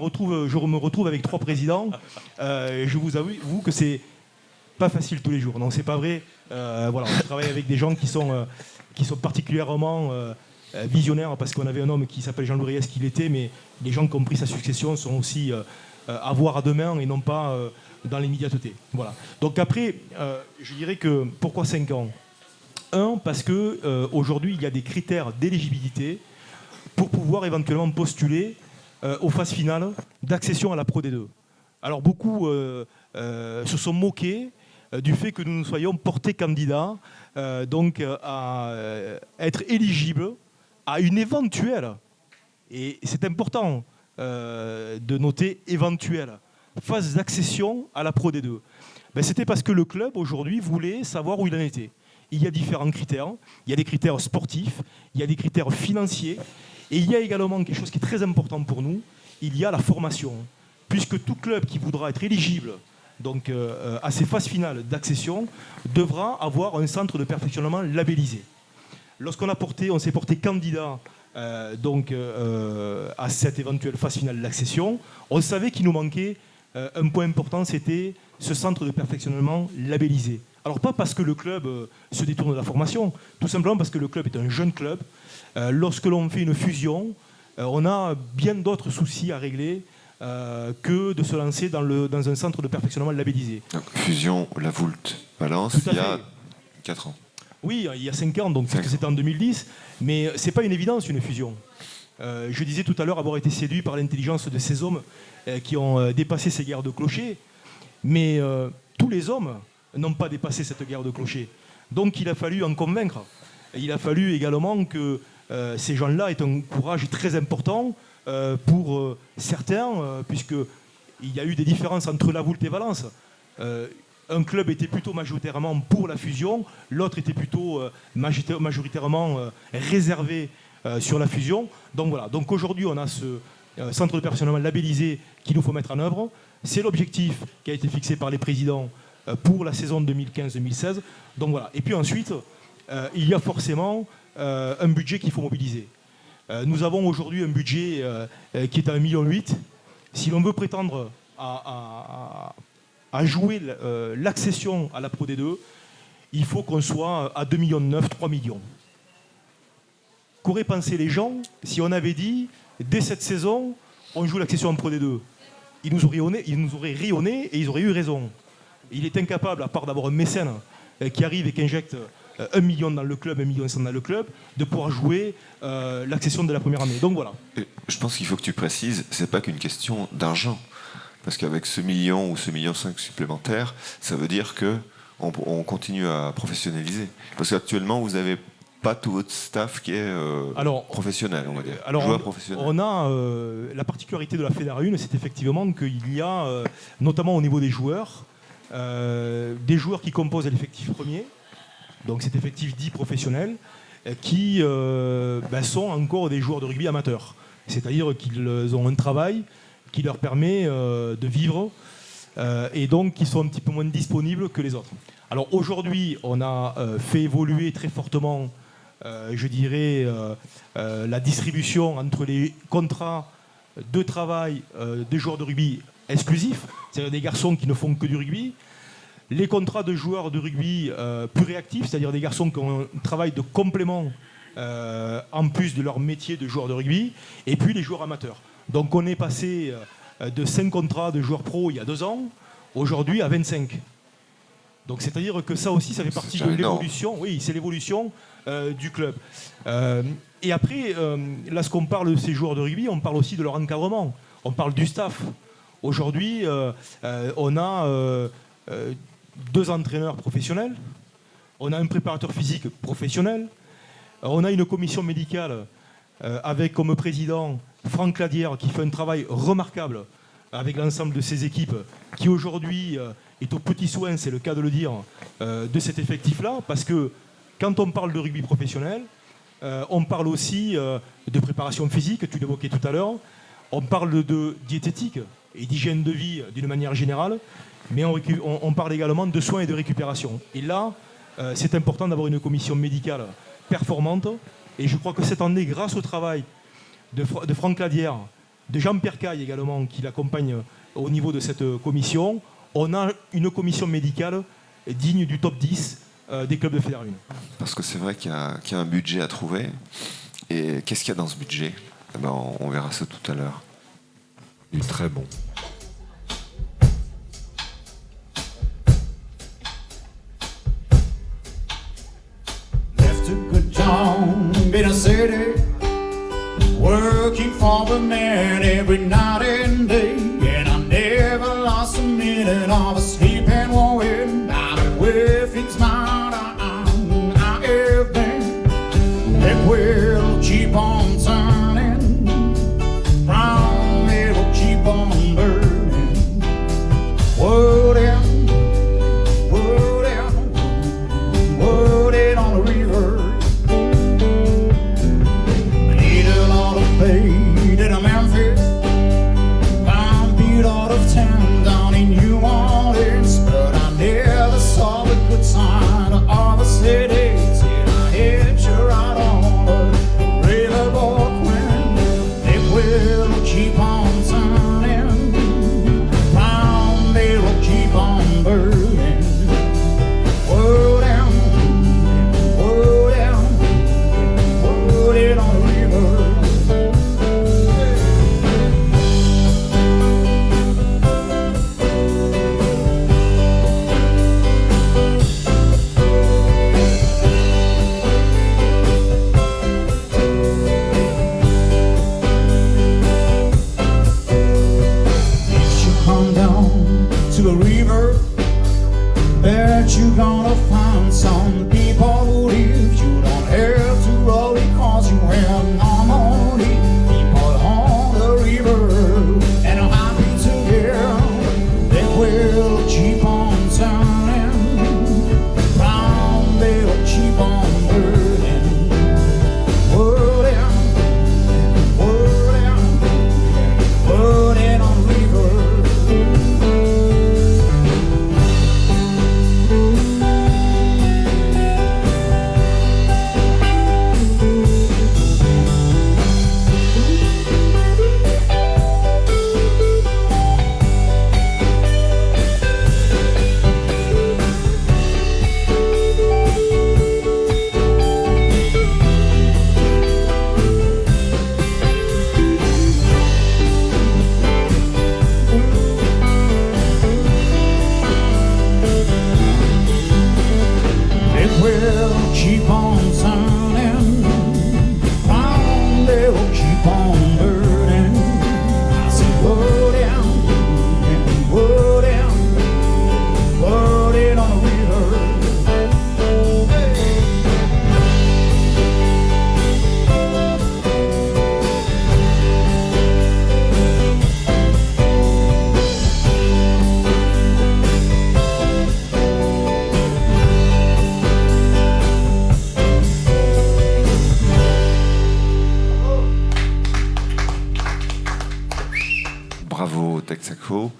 Speaker 4: retrouve avec 3 présidents. Je vous avoue que c'est pas facile tous les jours. Non, c'est pas vrai. Voilà, on travaille avec des gens qui sont particulièrement visionnaires, parce qu'on avait un homme qui s'appelle Jean-Louis Reyes qui l'était, mais les gens qui ont pris sa succession sont aussi à voir à demain et non pas dans l'immédiateté. Voilà. Donc après, je dirais que pourquoi 5 ans ? 1, parce qu'aujourd'hui, il y a des critères d'éligibilité pour pouvoir éventuellement postuler aux phases finales d'accession à la Pro D2. Alors beaucoup se sont moqués du fait que nous nous soyons portés candidats donc à être éligibles à une éventuelle, et c'est important de noter éventuelle, phase d'accession à la Pro D2. C'était parce que le club aujourd'hui voulait savoir où il en était. Il y a différents critères. Il y a des critères sportifs, il y a des critères financiers, et il y a également quelque chose qui est très important pour nous, il y a la formation. Puisque tout club qui voudra être éligible donc, à ces phases finales d'accession devra avoir un centre de perfectionnement labellisé. Lorsqu'on s'est porté candidat à cette éventuelle phase finale d'accession, on savait qu'il nous manquait un point important, c'était ce centre de perfectionnement labellisé. Alors pas parce que le club se détourne de la formation, tout simplement parce que le club est un jeune club. Lorsque l'on fait une fusion, on a bien d'autres soucis à régler que de se lancer dans un centre de perfectionnement labellisé.
Speaker 2: Donc, fusion La Voulte Valence, il y a 4 ans.
Speaker 4: Oui, il y a 5 ans, donc puisque c'était en 2010, mais ce n'est pas une évidence, une fusion. Je disais tout à l'heure avoir été séduit par l'intelligence de ces hommes qui ont dépassé ces guerres de clochers, mais tous les hommes n'ont pas dépassé cette guerre de clochers. Donc il a fallu en convaincre. Il a fallu également que ces gens-là aient un courage très important pour certains, puisqu'il y a eu des différences entre La Voulte et Valence. Un club était plutôt majoritairement pour la fusion, l'autre était plutôt majoritairement réservé sur la fusion. Donc voilà. Donc aujourd'hui, on a ce centre de perfectionnement labellisé qu'il nous faut mettre en œuvre. C'est l'objectif qui a été fixé par les présidents pour la saison 2015-2016. Donc voilà. Et puis ensuite, il y a forcément un budget qu'il faut mobiliser. Nous avons aujourd'hui un budget qui est à 1,8 million. Si l'on veut prétendre à jouer l'accession à la Pro D2, il faut qu'on soit à 2,9 millions, 3 millions. Qu'auraient pensé les gens si on avait dit, dès cette saison, on joue l'accession en Pro D2 ? Ils nous auraient ri au nez et ils auraient eu raison. Il est incapable, à part d'avoir un mécène qui arrive et qui injecte 1 million dans le club, 1,1 million dans le club, de pouvoir jouer l'accession de la première année. Donc voilà.
Speaker 2: Et je pense qu'il faut que tu précises, c'est pas qu'une question d'argent. Parce qu'avec ce million ou ce 1,5 million supplémentaire, ça veut dire qu'on continue à professionnaliser. Parce qu'actuellement, vous n'avez pas tout votre staff qui est professionnel, on va dire.
Speaker 4: Alors,
Speaker 2: joueur professionnel.
Speaker 4: On a la particularité de la Fédéral 1, c'est effectivement qu'il y a, notamment au niveau des joueurs qui composent l'effectif premier, donc cet effectif dit professionnel, qui sont encore des joueurs de rugby amateurs. C'est-à-dire qu'ils ont un travail qui leur permet de vivre et donc qui sont un petit peu moins disponibles que les autres. Alors aujourd'hui, on a fait évoluer très fortement, je dirais, la distribution entre les contrats de travail des joueurs de rugby exclusifs, c'est-à-dire des garçons qui ne font que du rugby, les contrats de joueurs de rugby plus réactifs, c'est-à-dire des garçons qui ont un travail de complément en plus de leur métier de joueur de rugby, et puis les joueurs amateurs. Donc on est passé de 5 contrats de joueurs pro il y a 2 ans, aujourd'hui à 25. Donc c'est-à-dire que ça aussi, ça fait partie de l'évolution. Oui, c'est l'évolution du club. Et après, lorsqu'on parle de ces joueurs de rugby, on parle aussi de leur encadrement. On parle du staff. Aujourd'hui, on a 2 entraîneurs professionnels, on a un préparateur physique professionnel, on a une commission médicale avec comme président Franck Ladière qui fait un travail remarquable avec l'ensemble de ses équipes, qui aujourd'hui est aux petits soins, c'est le cas de le dire, de cet effectif-là, parce que quand on parle de rugby professionnel, on parle aussi de préparation physique, tu l'évoquais tout à l'heure, on parle de diététique et d'hygiène de vie d'une manière générale, mais on parle également de soins et de récupération. Et là, c'est important d'avoir une commission médicale performante, et je crois que cette année, grâce au travail de Franck Ladière, de Jean-Pierre Caille également, qui l'accompagne au niveau de cette commission, on a une commission médicale digne du top 10 des clubs de Fédéral 1.
Speaker 2: Parce que c'est vrai qu'il y a un budget à trouver. Et qu'est-ce qu'il y a dans ce budget ? On verra ça tout à l'heure.
Speaker 8: Du très bon.
Speaker 1: Left a good job in a city, working for the man every night and day, and I never lost minute of a sleeping warrior, now the way things might I have been, it will keep on turning, brown it will keep on burning, wood in, wood in, wood in on the river, needle on the fade in a Memphis, beat out of town down in New Orleans, but I never saw the good side of the city till I hit you right on the riverboat when it will keep on turning, round it will keep on burning, wood down, wood down, wood it on the river. To a river, bet you gonna find some people who live. You don't have to roll because you have no money. People on the river and I'm happy to hear they will keep on turning, round they will keep on burning, wood down, wood down, wood in on the river. Keep on turning, round they will keep on burning. I say, wood down, wood down, wood in on the river.
Speaker 2: Bravo Texaco.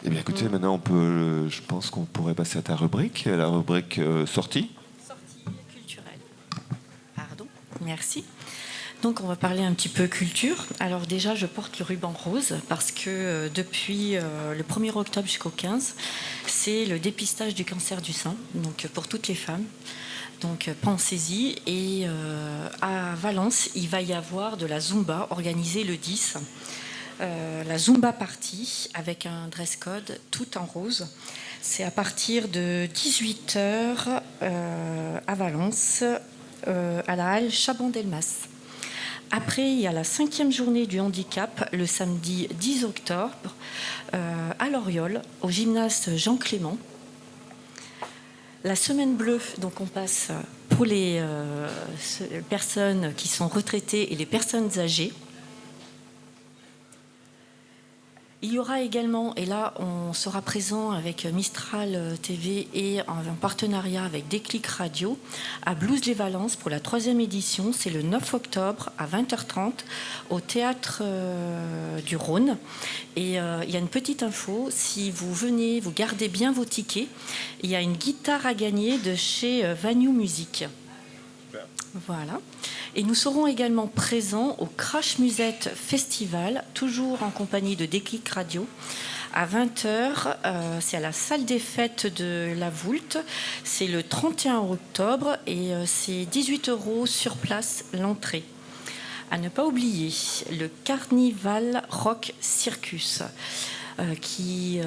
Speaker 2: Eh bien écoutez, maintenant je pense qu'on pourrait passer à ta rubrique, la rubrique sortie.
Speaker 7: Sortie culturelle. Pardon, merci. Donc on va parler un petit peu culture. Alors déjà, je porte le ruban rose parce que depuis le 1er octobre jusqu'au 15, c'est le dépistage du cancer du sein, donc pour toutes les femmes. Donc pensez-y. Et à Valence, il va y avoir de la Zumba organisée le 10. La Zumba Party avec un dress code tout en rose. C'est à partir de 18h à Valence, à la halle Chaban-Delmas. Après, il y a la 5e journée du handicap, le samedi 10 octobre, à Loriol, au gymnase Jean-Clément. La semaine bleue, donc on passe pour les personnes qui sont retraitées et les personnes âgées. Il y aura également, et là on sera présent avec Mistral TV et en partenariat avec Déclic Radio, à Blues-les-Valences pour la 3e édition. C'est le 9 octobre à 20h30 au Théâtre du Rhône. Et il y a une petite info, si vous venez, vous gardez bien vos tickets, il y a une guitare à gagner de chez Vanu Music. Voilà. Et nous serons également présents au Crash Musette Festival, toujours en compagnie de Déclic Radio, à 20h. C'est à la salle des fêtes de la Voulte. C'est le 31 octobre et c'est 18 € sur place l'entrée. À ne pas oublier, le Carnival Rock Circus, qui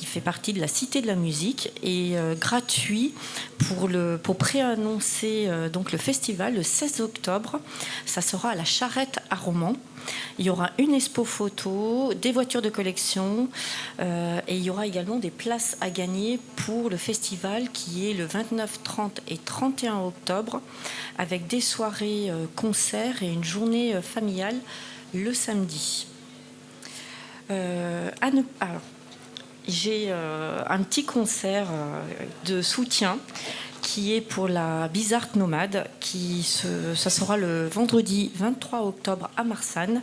Speaker 7: fait partie de la Cité de la Musique et gratuit pour préannoncer donc le festival le 16 octobre. Ça sera à la Charrette à Romans. Il y aura une expo photo, des voitures de collection et il y aura également des places à gagner pour le festival qui est le 29, 30 et 31 octobre avec des soirées concerts et une journée familiale le samedi. Alors, j'ai un petit concert de soutien qui est pour la Bizarre Nomade, ça sera le vendredi 23 octobre à Marsanne.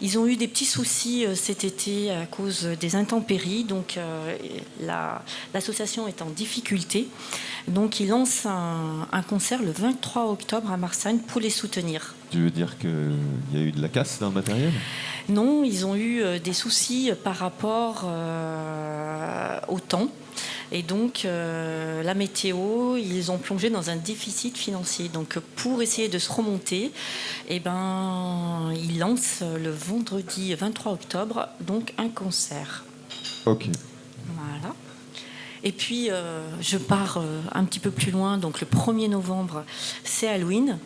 Speaker 7: Ils ont eu des petits soucis cet été à cause des intempéries, donc l'association est en difficulté. Donc ils lancent un concert le 23 octobre à Marsanne pour les soutenir.
Speaker 2: Tu veux dire qu'il y a eu de la casse dans le matériel ?
Speaker 7: Non, ils ont eu des soucis par rapport au temps. Et donc, la météo, ils ont plongé dans un déficit financier. Donc, pour essayer de se remonter, ils lancent le vendredi 23 octobre donc un concert.
Speaker 2: Ok.
Speaker 7: Voilà. Et puis, je pars un petit peu plus loin. Donc, le 1er novembre, c'est Halloween.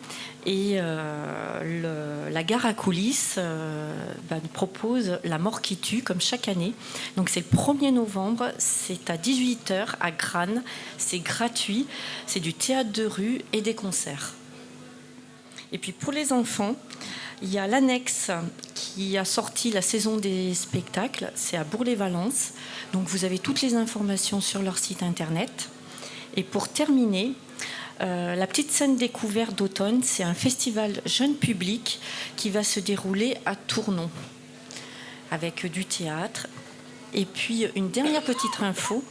Speaker 7: Et la gare à coulisses nous propose La mort qui tue, comme chaque année. Donc c'est le 1er novembre, c'est à 18h à Grane. C'est gratuit, c'est du théâtre de rue et des concerts. Et puis pour les enfants, il y a l'Annexe qui a sorti la saison des spectacles. C'est à Bourg-les-Valences. Donc vous avez toutes les informations sur leur site internet. Et pour terminer, la petite scène découverte d'automne, c'est un festival jeune public qui va se dérouler à Tournon avec du théâtre. Et puis une dernière petite info,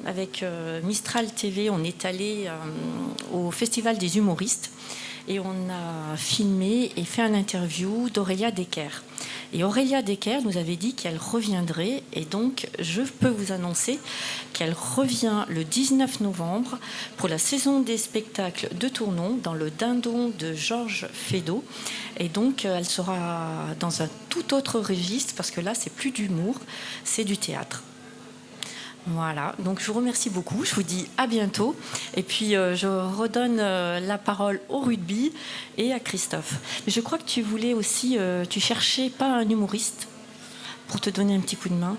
Speaker 7: avec Mistral TV, on est allé au Festival des humoristes et on a filmé et fait une interview d'Aurélia Decker. Et Aurélia Decker nous avait dit qu'elle reviendrait, et donc je peux vous annoncer qu'elle revient le 19 novembre pour la saison des spectacles de Tournon dans le Dindon de Georges Feydeau. Et donc elle sera dans un tout autre registre, parce que là c'est plus d'humour, c'est du théâtre. Voilà, donc je vous remercie beaucoup, je vous dis à bientôt. Et puis je redonne la parole au rugby et à Christophe. Mais je crois que tu voulais aussi, tu cherchais pas un humoriste pour te donner un petit coup de main.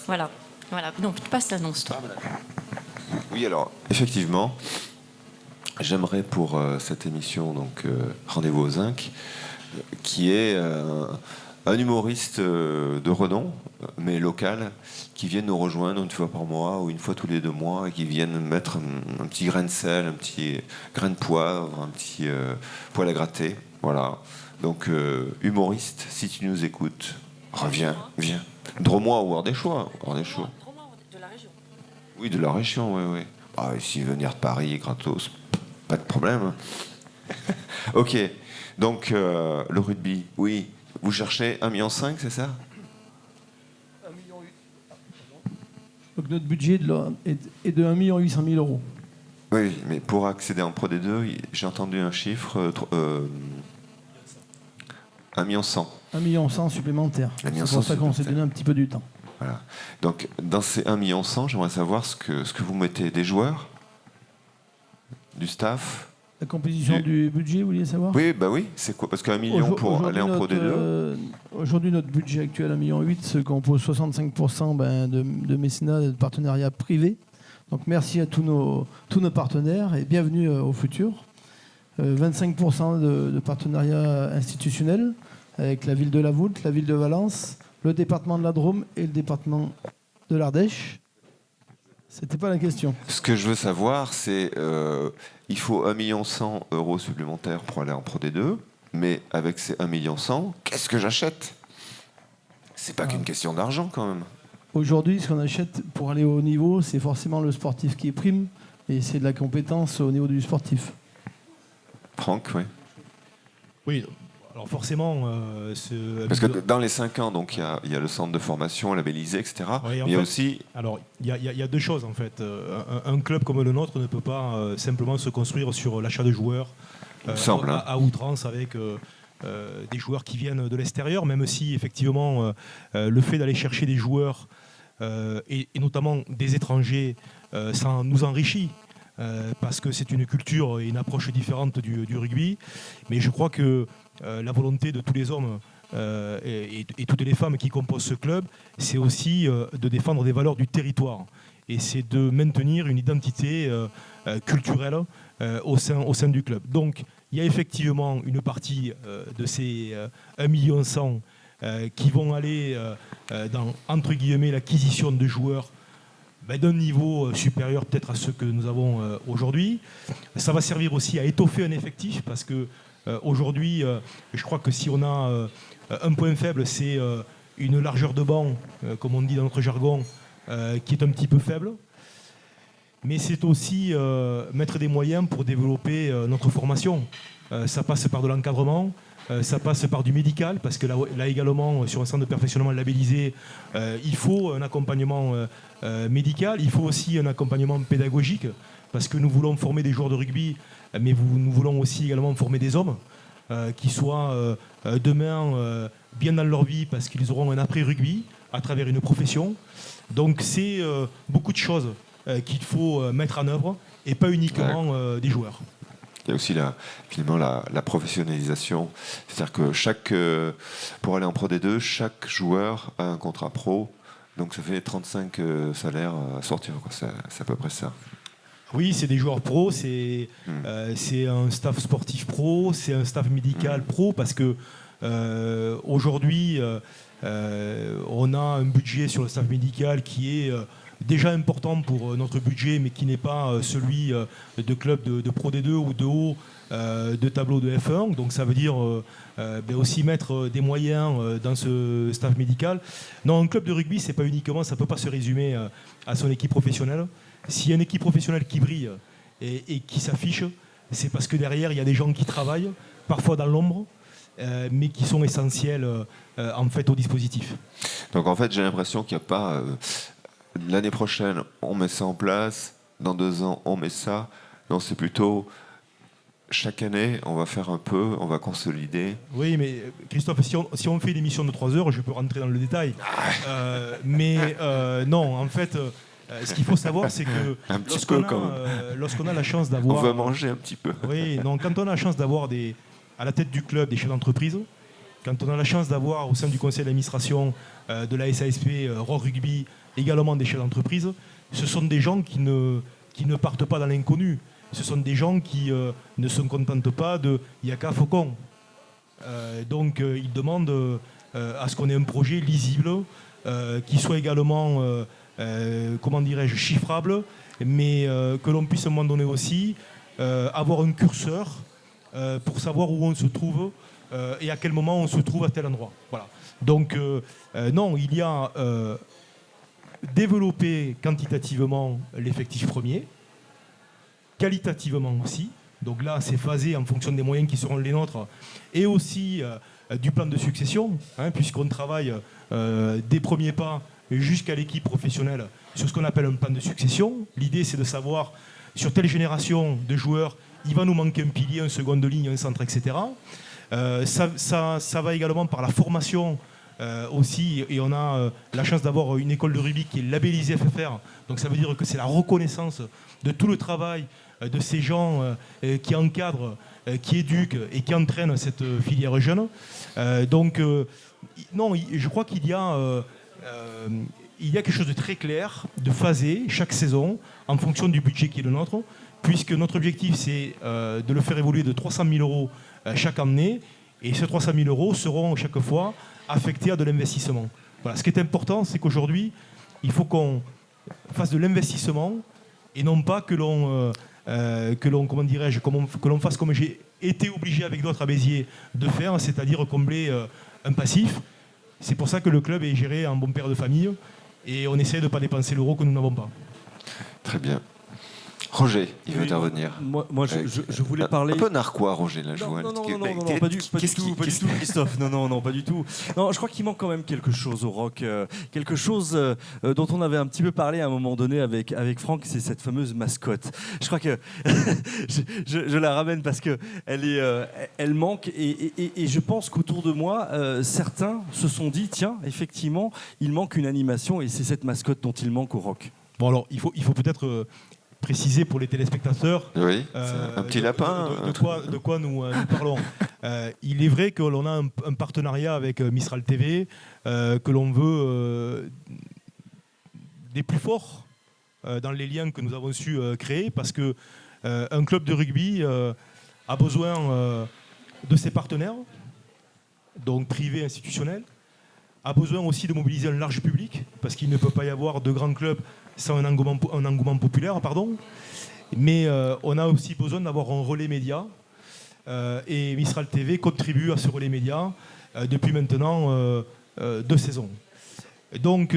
Speaker 7: Voilà. Donc passe l'annonce, toi.
Speaker 2: Oui, alors effectivement, j'aimerais pour cette émission, donc Rendez-vous aux Zinc, qui est un humoriste de renom, mais local, qui viennent nous rejoindre une fois par mois ou une fois tous les 2 mois et qui viennent mettre un petit grain de sel, un petit grain de poivre, un petit poil à gratter. Voilà. Donc, humoriste, si tu nous écoutes, reviens, viens. Dromois ou Ardéchois. Ardéchois.
Speaker 7: De la région.
Speaker 2: Oui, de la région, oui. Ah, s'il veut venir de Paris, gratos, pas de problème. Ok. Donc, le rugby, oui. Vous cherchez 1,5 million, c'est ça ?
Speaker 3: 1,8 million. Donc notre budget est de 1 800 000 euros.
Speaker 2: Oui, mais pour accéder en Pro D2, j'ai entendu un chiffre 1 million 100.
Speaker 3: 1 million 100 supplémentaires. C'est pour ça qu'on s'est donné un petit peu du temps.
Speaker 2: Voilà. Donc dans ces 1 million 100, j'aimerais savoir ce que vous mettez, des joueurs, du staff.
Speaker 3: La composition du budget, vous vouliez savoir ?
Speaker 2: Oui, bah oui, c'est quoi ? Parce qu'1 million pour aller en Pro D2.
Speaker 3: Aujourd'hui, notre budget actuel, 1,8 million, se compose 65% de mécénat, de partenariats privés. Donc merci à tous nos partenaires et bienvenue au futur. 25% de partenariats institutionnels avec la ville de La Voulte, la ville de Valence, le département de la Drôme et le département de l'Ardèche. C'était pas la question.
Speaker 2: Ce que je veux savoir, c'est il faut 1,1 million € supplémentaires pour aller en Pro D2, mais avec ces 1,1 million, qu'est-ce que j'achète ? C'est pas qu'une question d'argent quand même.
Speaker 3: Aujourd'hui, ce qu'on achète pour aller au niveau, c'est forcément le sportif qui est prime, et c'est de la compétence au niveau du sportif.
Speaker 2: Franck, oui.
Speaker 4: Oui, alors forcément...
Speaker 2: Parce que dans les 5 ans, donc il y a le centre de formation labellisé, etc.
Speaker 4: Oui,
Speaker 2: mais il y a aussi...
Speaker 4: Alors, il y a 2 choses en fait. Un club comme le nôtre ne peut pas simplement se construire sur l'achat de joueurs à outrance avec... des joueurs qui viennent de l'extérieur, même si effectivement le fait d'aller chercher des joueurs et notamment des étrangers, ça nous enrichit. parce que c'est une culture et une approche différente du rugby. Mais je crois que la volonté de tous les hommes et toutes les femmes qui composent ce club, c'est aussi de défendre des valeurs du territoire. Et c'est de maintenir une identité culturelle au sein du club. Donc, il y a effectivement une partie de ces 1,1 million qui vont aller dans, entre guillemets, l'acquisition de joueurs d'un niveau supérieur peut-être à ceux que nous avons aujourd'hui. Ça va servir aussi à étoffer un effectif parce que aujourd'hui, je crois que si on a un point faible, c'est une largeur de banc, comme on dit dans notre jargon, qui est un petit peu faible. Mais c'est aussi mettre des moyens pour développer notre formation. Ça passe par de l'encadrement, ça passe par du médical, parce que là également, sur un centre de perfectionnement labellisé, il faut un accompagnement médical, il faut aussi un accompagnement pédagogique, parce que nous voulons former des joueurs de rugby, mais nous voulons aussi également former des hommes qui soient demain bien dans leur vie, parce qu'ils auront un après-rugby à travers une profession. Donc c'est beaucoup de choses qu'il faut mettre en œuvre, et pas uniquement des joueurs.
Speaker 2: Il y a aussi finalement la professionnalisation. C'est-à-dire que pour aller en Pro D2, chaque joueur a un contrat pro. Donc ça fait 35 salaires à sortir. C'est à peu près ça.
Speaker 4: Oui, c'est des joueurs pro, c'est un staff sportif pro, c'est un staff médical pro, parce que aujourd'hui, on a un budget sur le staff médical qui est déjà important pour notre budget, mais qui n'est pas celui de clubs de Pro D2 ou de haut de tableau de F1. Donc ça veut dire aussi mettre des moyens dans ce staff médical. Non, un club de rugby, c'est pas uniquement, ça ne peut pas se résumer à son équipe professionnelle. S'il y a une équipe professionnelle qui brille et qui s'affiche, c'est parce que derrière, il y a des gens qui travaillent, parfois dans l'ombre, mais qui sont essentiels en fait au dispositif.
Speaker 2: Donc en fait, j'ai l'impression qu'il n'y a pas... l'année prochaine, on met ça en place. Dans 2 ans, on met ça. Non, c'est plutôt... Chaque année, on va faire un peu, on va consolider.
Speaker 4: Oui, mais Christophe, si on fait une émission de 3 heures, je peux rentrer dans le détail. Mais non, en fait, ce qu'il faut savoir, c'est que lorsqu'on a la chance d'avoir...
Speaker 2: On veut manger un petit peu.
Speaker 4: Oui, non, quand on a la chance d'avoir à la tête du club des chefs d'entreprise, quand on a la chance d'avoir au sein du conseil d'administration de la SASP, Rock Rugby, également des chefs d'entreprise, ce sont des gens qui ne partent pas dans l'inconnu. Ce sont des gens qui ne se contentent pas de Yaka Faucon. Donc ils demandent à ce qu'on ait un projet lisible, qui soit également, comment dirais-je, chiffrable, mais que l'on puisse à un moment donné aussi avoir un curseur pour savoir où on se trouve et à quel moment on se trouve à tel endroit. Voilà. Donc non, il y a développé quantitativement l'effectif premier, qualitativement aussi. Donc là, c'est phasé en fonction des moyens qui seront les nôtres et aussi du plan de succession, puisqu'on travaille des premiers pas jusqu'à l'équipe professionnelle sur ce qu'on appelle un plan de succession. L'idée, c'est de savoir sur telle génération de joueurs, il va nous manquer un pilier, un seconde ligne, un centre, etc. Ça va également par la formation aussi, et on a la chance d'avoir une école de rugby qui est labellisée FFR. Donc ça veut dire que c'est la reconnaissance de tout le travail de ces gens qui encadrent, qui éduquent et qui entraînent cette filière jeune. Donc non, je crois qu'il y a quelque chose de très clair, de phasé chaque saison en fonction du budget qui est le nôtre, puisque notre objectif c'est de le faire évoluer de 300 000 euros chaque année, et ces 300 000 euros seront chaque fois affectés à de l'investissement. Voilà. Ce qui est important, c'est qu'aujourd'hui, il faut qu'on fasse de l'investissement et non pas que l'on comment dirais-je, que l'on fasse comme j'ai été obligé avec d'autres à Béziers de faire, c'est-à-dire combler un passif. C'est pour ça que le club est géré en bon père de famille et on essaie de ne pas dépenser l'euro que nous n'avons pas.
Speaker 2: Très bien. Roger, il veut intervenir.
Speaker 5: Moi je voulais parler...
Speaker 2: Un peu narquois, Roger, la joie.
Speaker 5: Non, pas du tout, Christophe. Non, pas du tout. Non, je crois qu'il manque quand même quelque chose au rock. Quelque chose dont on avait un petit peu parlé à un moment donné avec Franck, c'est cette fameuse mascotte. Je crois que je la ramène parce qu'elle manque et je pense qu'autour de moi, certains se sont dit, tiens, effectivement, il manque une animation et c'est cette mascotte dont il manque au rock.
Speaker 4: Bon alors, il faut peut-être... préciser pour les téléspectateurs
Speaker 2: Oui, c'est un petit lapin.
Speaker 4: De quoi nous parlons. Il est vrai que l'on a un partenariat avec Mistral TV, que l'on veut des plus forts dans les liens que nous avons su créer, parce que un club de rugby a besoin de ses partenaires, donc privés, institutionnels, a besoin aussi de mobiliser un large public, parce qu'il ne peut pas y avoir de grands clubs sans un engouement populaire, mais on a aussi besoin d'avoir un relais média, et Mistral TV contribue à ce relais média depuis maintenant 2 saisons. Donc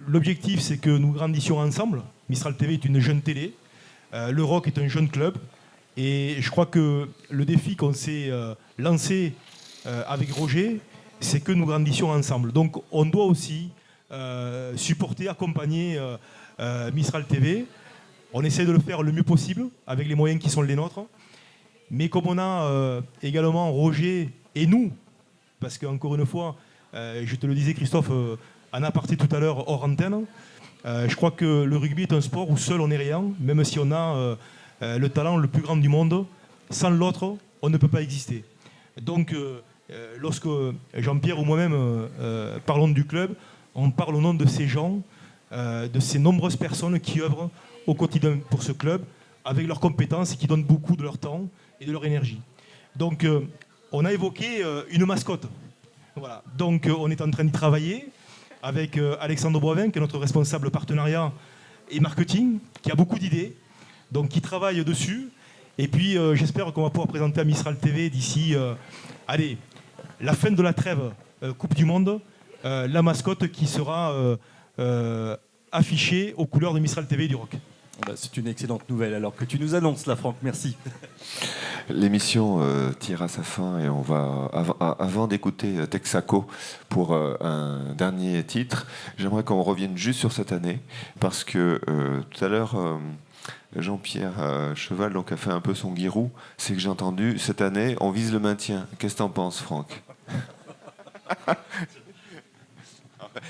Speaker 4: l'objectif, c'est que nous grandissions ensemble. Mistral TV est une jeune télé, le Rock est un jeune club, et je crois que le défi qu'on s'est lancé avec Roger, c'est que nous grandissions ensemble. Donc on doit aussi supporter, accompagner Mistral TV. On essaie de le faire le mieux possible avec les moyens qui sont les nôtres. Mais comme on a également Roger et nous, parce qu'encore une fois, je te le disais Christophe, en aparté tout à l'heure hors antenne, je crois que le rugby est un sport où seul on n'est rien, même si on a le talent le plus grand du monde. Sans l'autre, on ne peut pas exister. Donc lorsque Jean-Pierre ou moi-même parlons du club, on parle au nom de ces gens, de ces nombreuses personnes qui œuvrent au quotidien pour ce club, avec leurs compétences et qui donnent beaucoup de leur temps et de leur énergie. Donc on a évoqué une mascotte. Voilà. Donc on est en train de travailler avec Alexandre Boivin, qui est notre responsable partenariat et marketing, qui a beaucoup d'idées, donc qui travaille dessus. Et puis j'espère qu'on va pouvoir présenter à Mistral TV d'ici la fin de la trêve Coupe du Monde, la mascotte qui sera affichée aux couleurs de Mistral TV et du Rock.
Speaker 5: C'est une excellente nouvelle alors que tu nous annonces là, Franck, merci.
Speaker 2: L'émission tire à sa fin et on va, avant d'écouter Texaco pour un dernier titre, j'aimerais qu'on revienne juste sur cette année, parce que tout à l'heure, Jean-Pierre Cheval donc, a fait un peu son guirou. C'est que j'ai entendu, cette année, on vise le maintien. Qu'est-ce que t'en penses, Franck?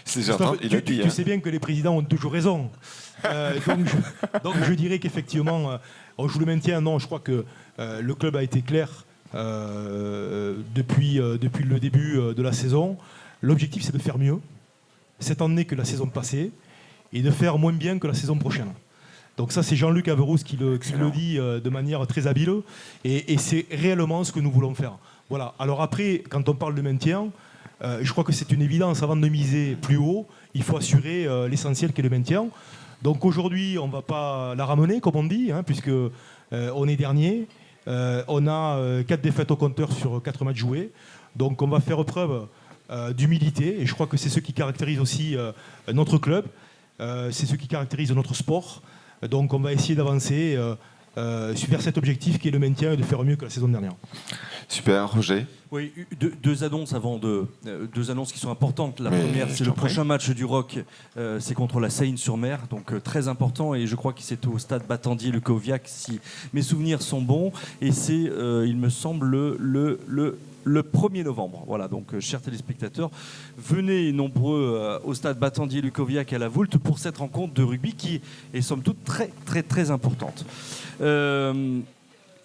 Speaker 4: Tu sais bien que les présidents ont toujours raison. Donc je dirais qu'effectivement, on joue le maintien. Non, je crois que le club a été clair depuis le début de la saison. L'objectif, c'est de faire mieux cette année que la saison passée et de faire moins bien que la saison prochaine. Donc ça, c'est Jean-Luc Averousse qui le dit de manière très habile, et c'est réellement ce que nous voulons faire. Voilà. Alors après, quand on parle de maintien, je crois que c'est une évidence. Avant de miser plus haut, il faut assurer l'essentiel qui est le maintien. Donc aujourd'hui, on ne va pas la ramener, comme on dit, puisque on est dernier. On a 4 défaites au compteur sur 4 matchs joués. Donc on va faire preuve d'humilité, et je crois que c'est ce qui caractérise aussi notre club, c'est ce qui caractérise notre sport. Donc on va essayer d'avancer vers cet objectif qui est le maintien et de faire mieux que la saison dernière.
Speaker 2: Super, Roger.
Speaker 5: Oui, deux annonces deux annonces qui sont importantes. La première, c'est le prochain match du Rock, c'est contre la Seine-sur-Mer, donc très important, et je crois que c'est au stade Battendier-Lukoviak, si mes souvenirs sont bons, et c'est, il me semble, le 1er novembre. Voilà, donc chers téléspectateurs, venez nombreux au stade Battendier-Lukoviak à la Voulte pour cette rencontre de rugby qui est somme toute très très très importante.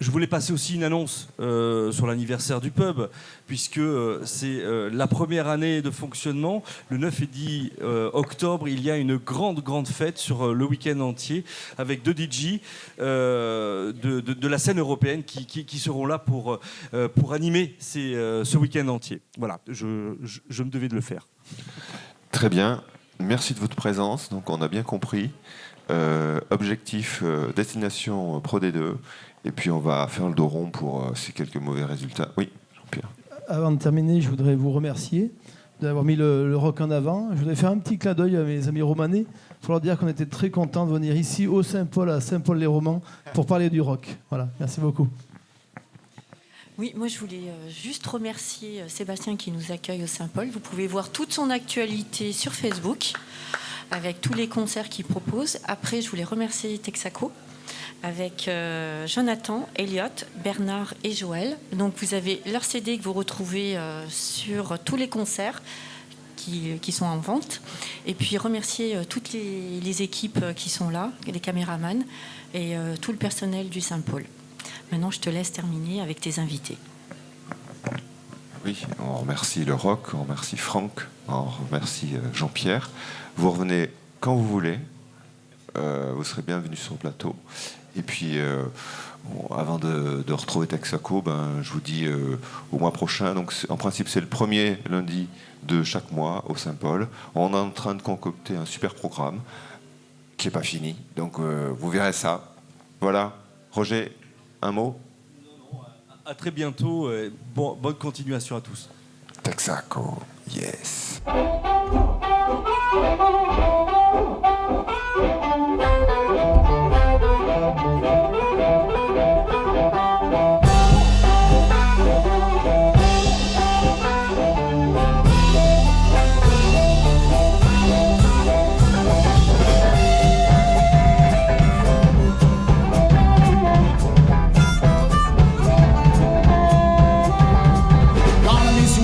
Speaker 5: Je voulais passer aussi une annonce sur l'anniversaire du pub, puisque c'est la première année de fonctionnement. Le 9 et 10 octobre, il y a une grande fête sur le week-end entier, avec 2 DJ de la scène européenne qui seront là pour animer ce week-end entier. Voilà, je me devais de le faire.
Speaker 2: Très bien, merci de votre présence. Donc on a bien compris. Objectif, destination Pro D2. Et puis on va faire le dos rond pour ces quelques mauvais résultats. Oui, Jean-Pierre.
Speaker 3: Avant de terminer, je voudrais vous remercier d'avoir mis le rock en avant. Je voudrais faire un petit clin d'œil à mes amis romanais pour leur dire qu'on était très contents de venir ici au Saint-Paul, à Saint-Paul-les-Romans, pour parler du rock. Voilà, merci beaucoup.
Speaker 7: Oui, moi je voulais juste remercier Sébastien qui nous accueille au Saint-Paul. Vous pouvez voir toute son actualité sur Facebook avec tous les concerts qu'il propose. Après, je voulais remercier Texaco avec Jonathan, Elliot, Bernard et Joël. Donc vous avez leur CD que vous retrouvez sur tous les concerts qui sont en vente. Et puis remercier toutes les équipes qui sont là, les caméramans et tout le personnel du Saint-Paul. Maintenant, je te laisse terminer avec tes invités.
Speaker 2: Oui, on remercie le rock, on remercie Franck, on remercie Jean-Pierre. Vous revenez quand vous voulez, vous serez bienvenus sur le plateau. Et puis, avant de retrouver Texaco, je vous dis au mois prochain. Donc, en principe, c'est le premier lundi de chaque mois au Saint-Paul. On est en train de concocter un super programme qui n'est pas fini. Donc, vous verrez ça. Voilà. Roger, un mot?
Speaker 5: À très bientôt. Bonne continuation à tous.
Speaker 2: Texaco, yes.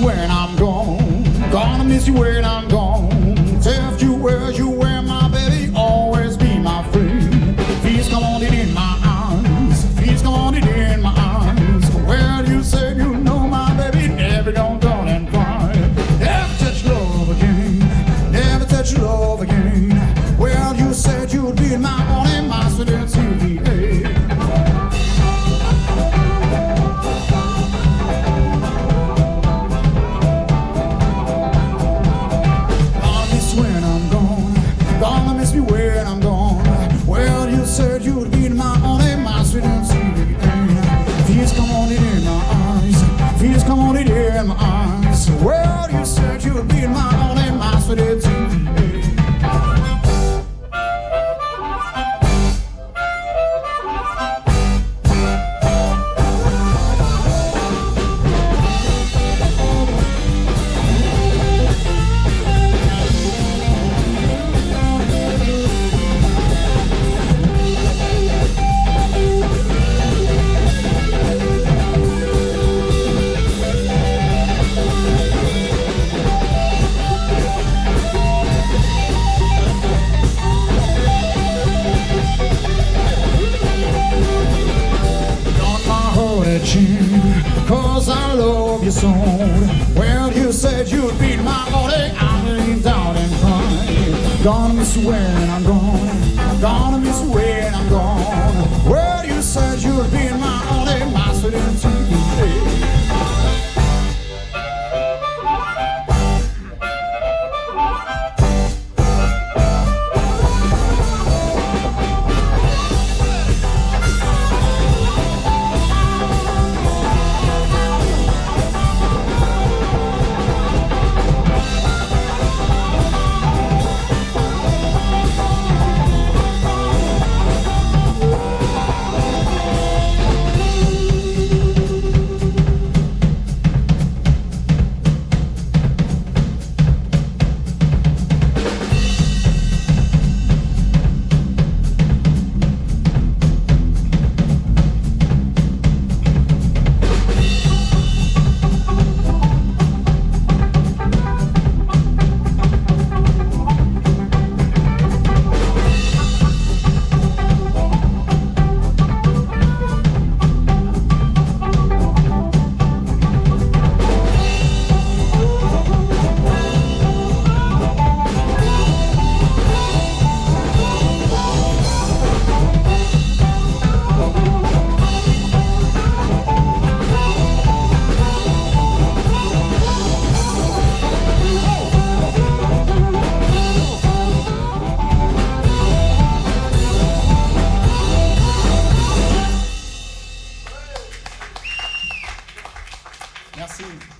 Speaker 1: When I'm gone, gonna miss you when I'm gone. Tell you where my baby, always be my friend. Feels come on it in my arms, feels come on it in my arms. Well, you said you know my baby, never gonna go and cry. Never touch love again, never touch love again. Well, you said you'd be my only master and CVA. Said you'd be my only master and CVA. Feels come on it in my eyes, feels come on it in my eyes. Well, you said you'd be my only master and CVA. Cause I love you so. Well, you said you'd be my only. I'm laying down and crying. Gonna miss you when I'm gone. Gonna miss you when I'm gone. Well, you said you'd be my only master and CVA. Merci.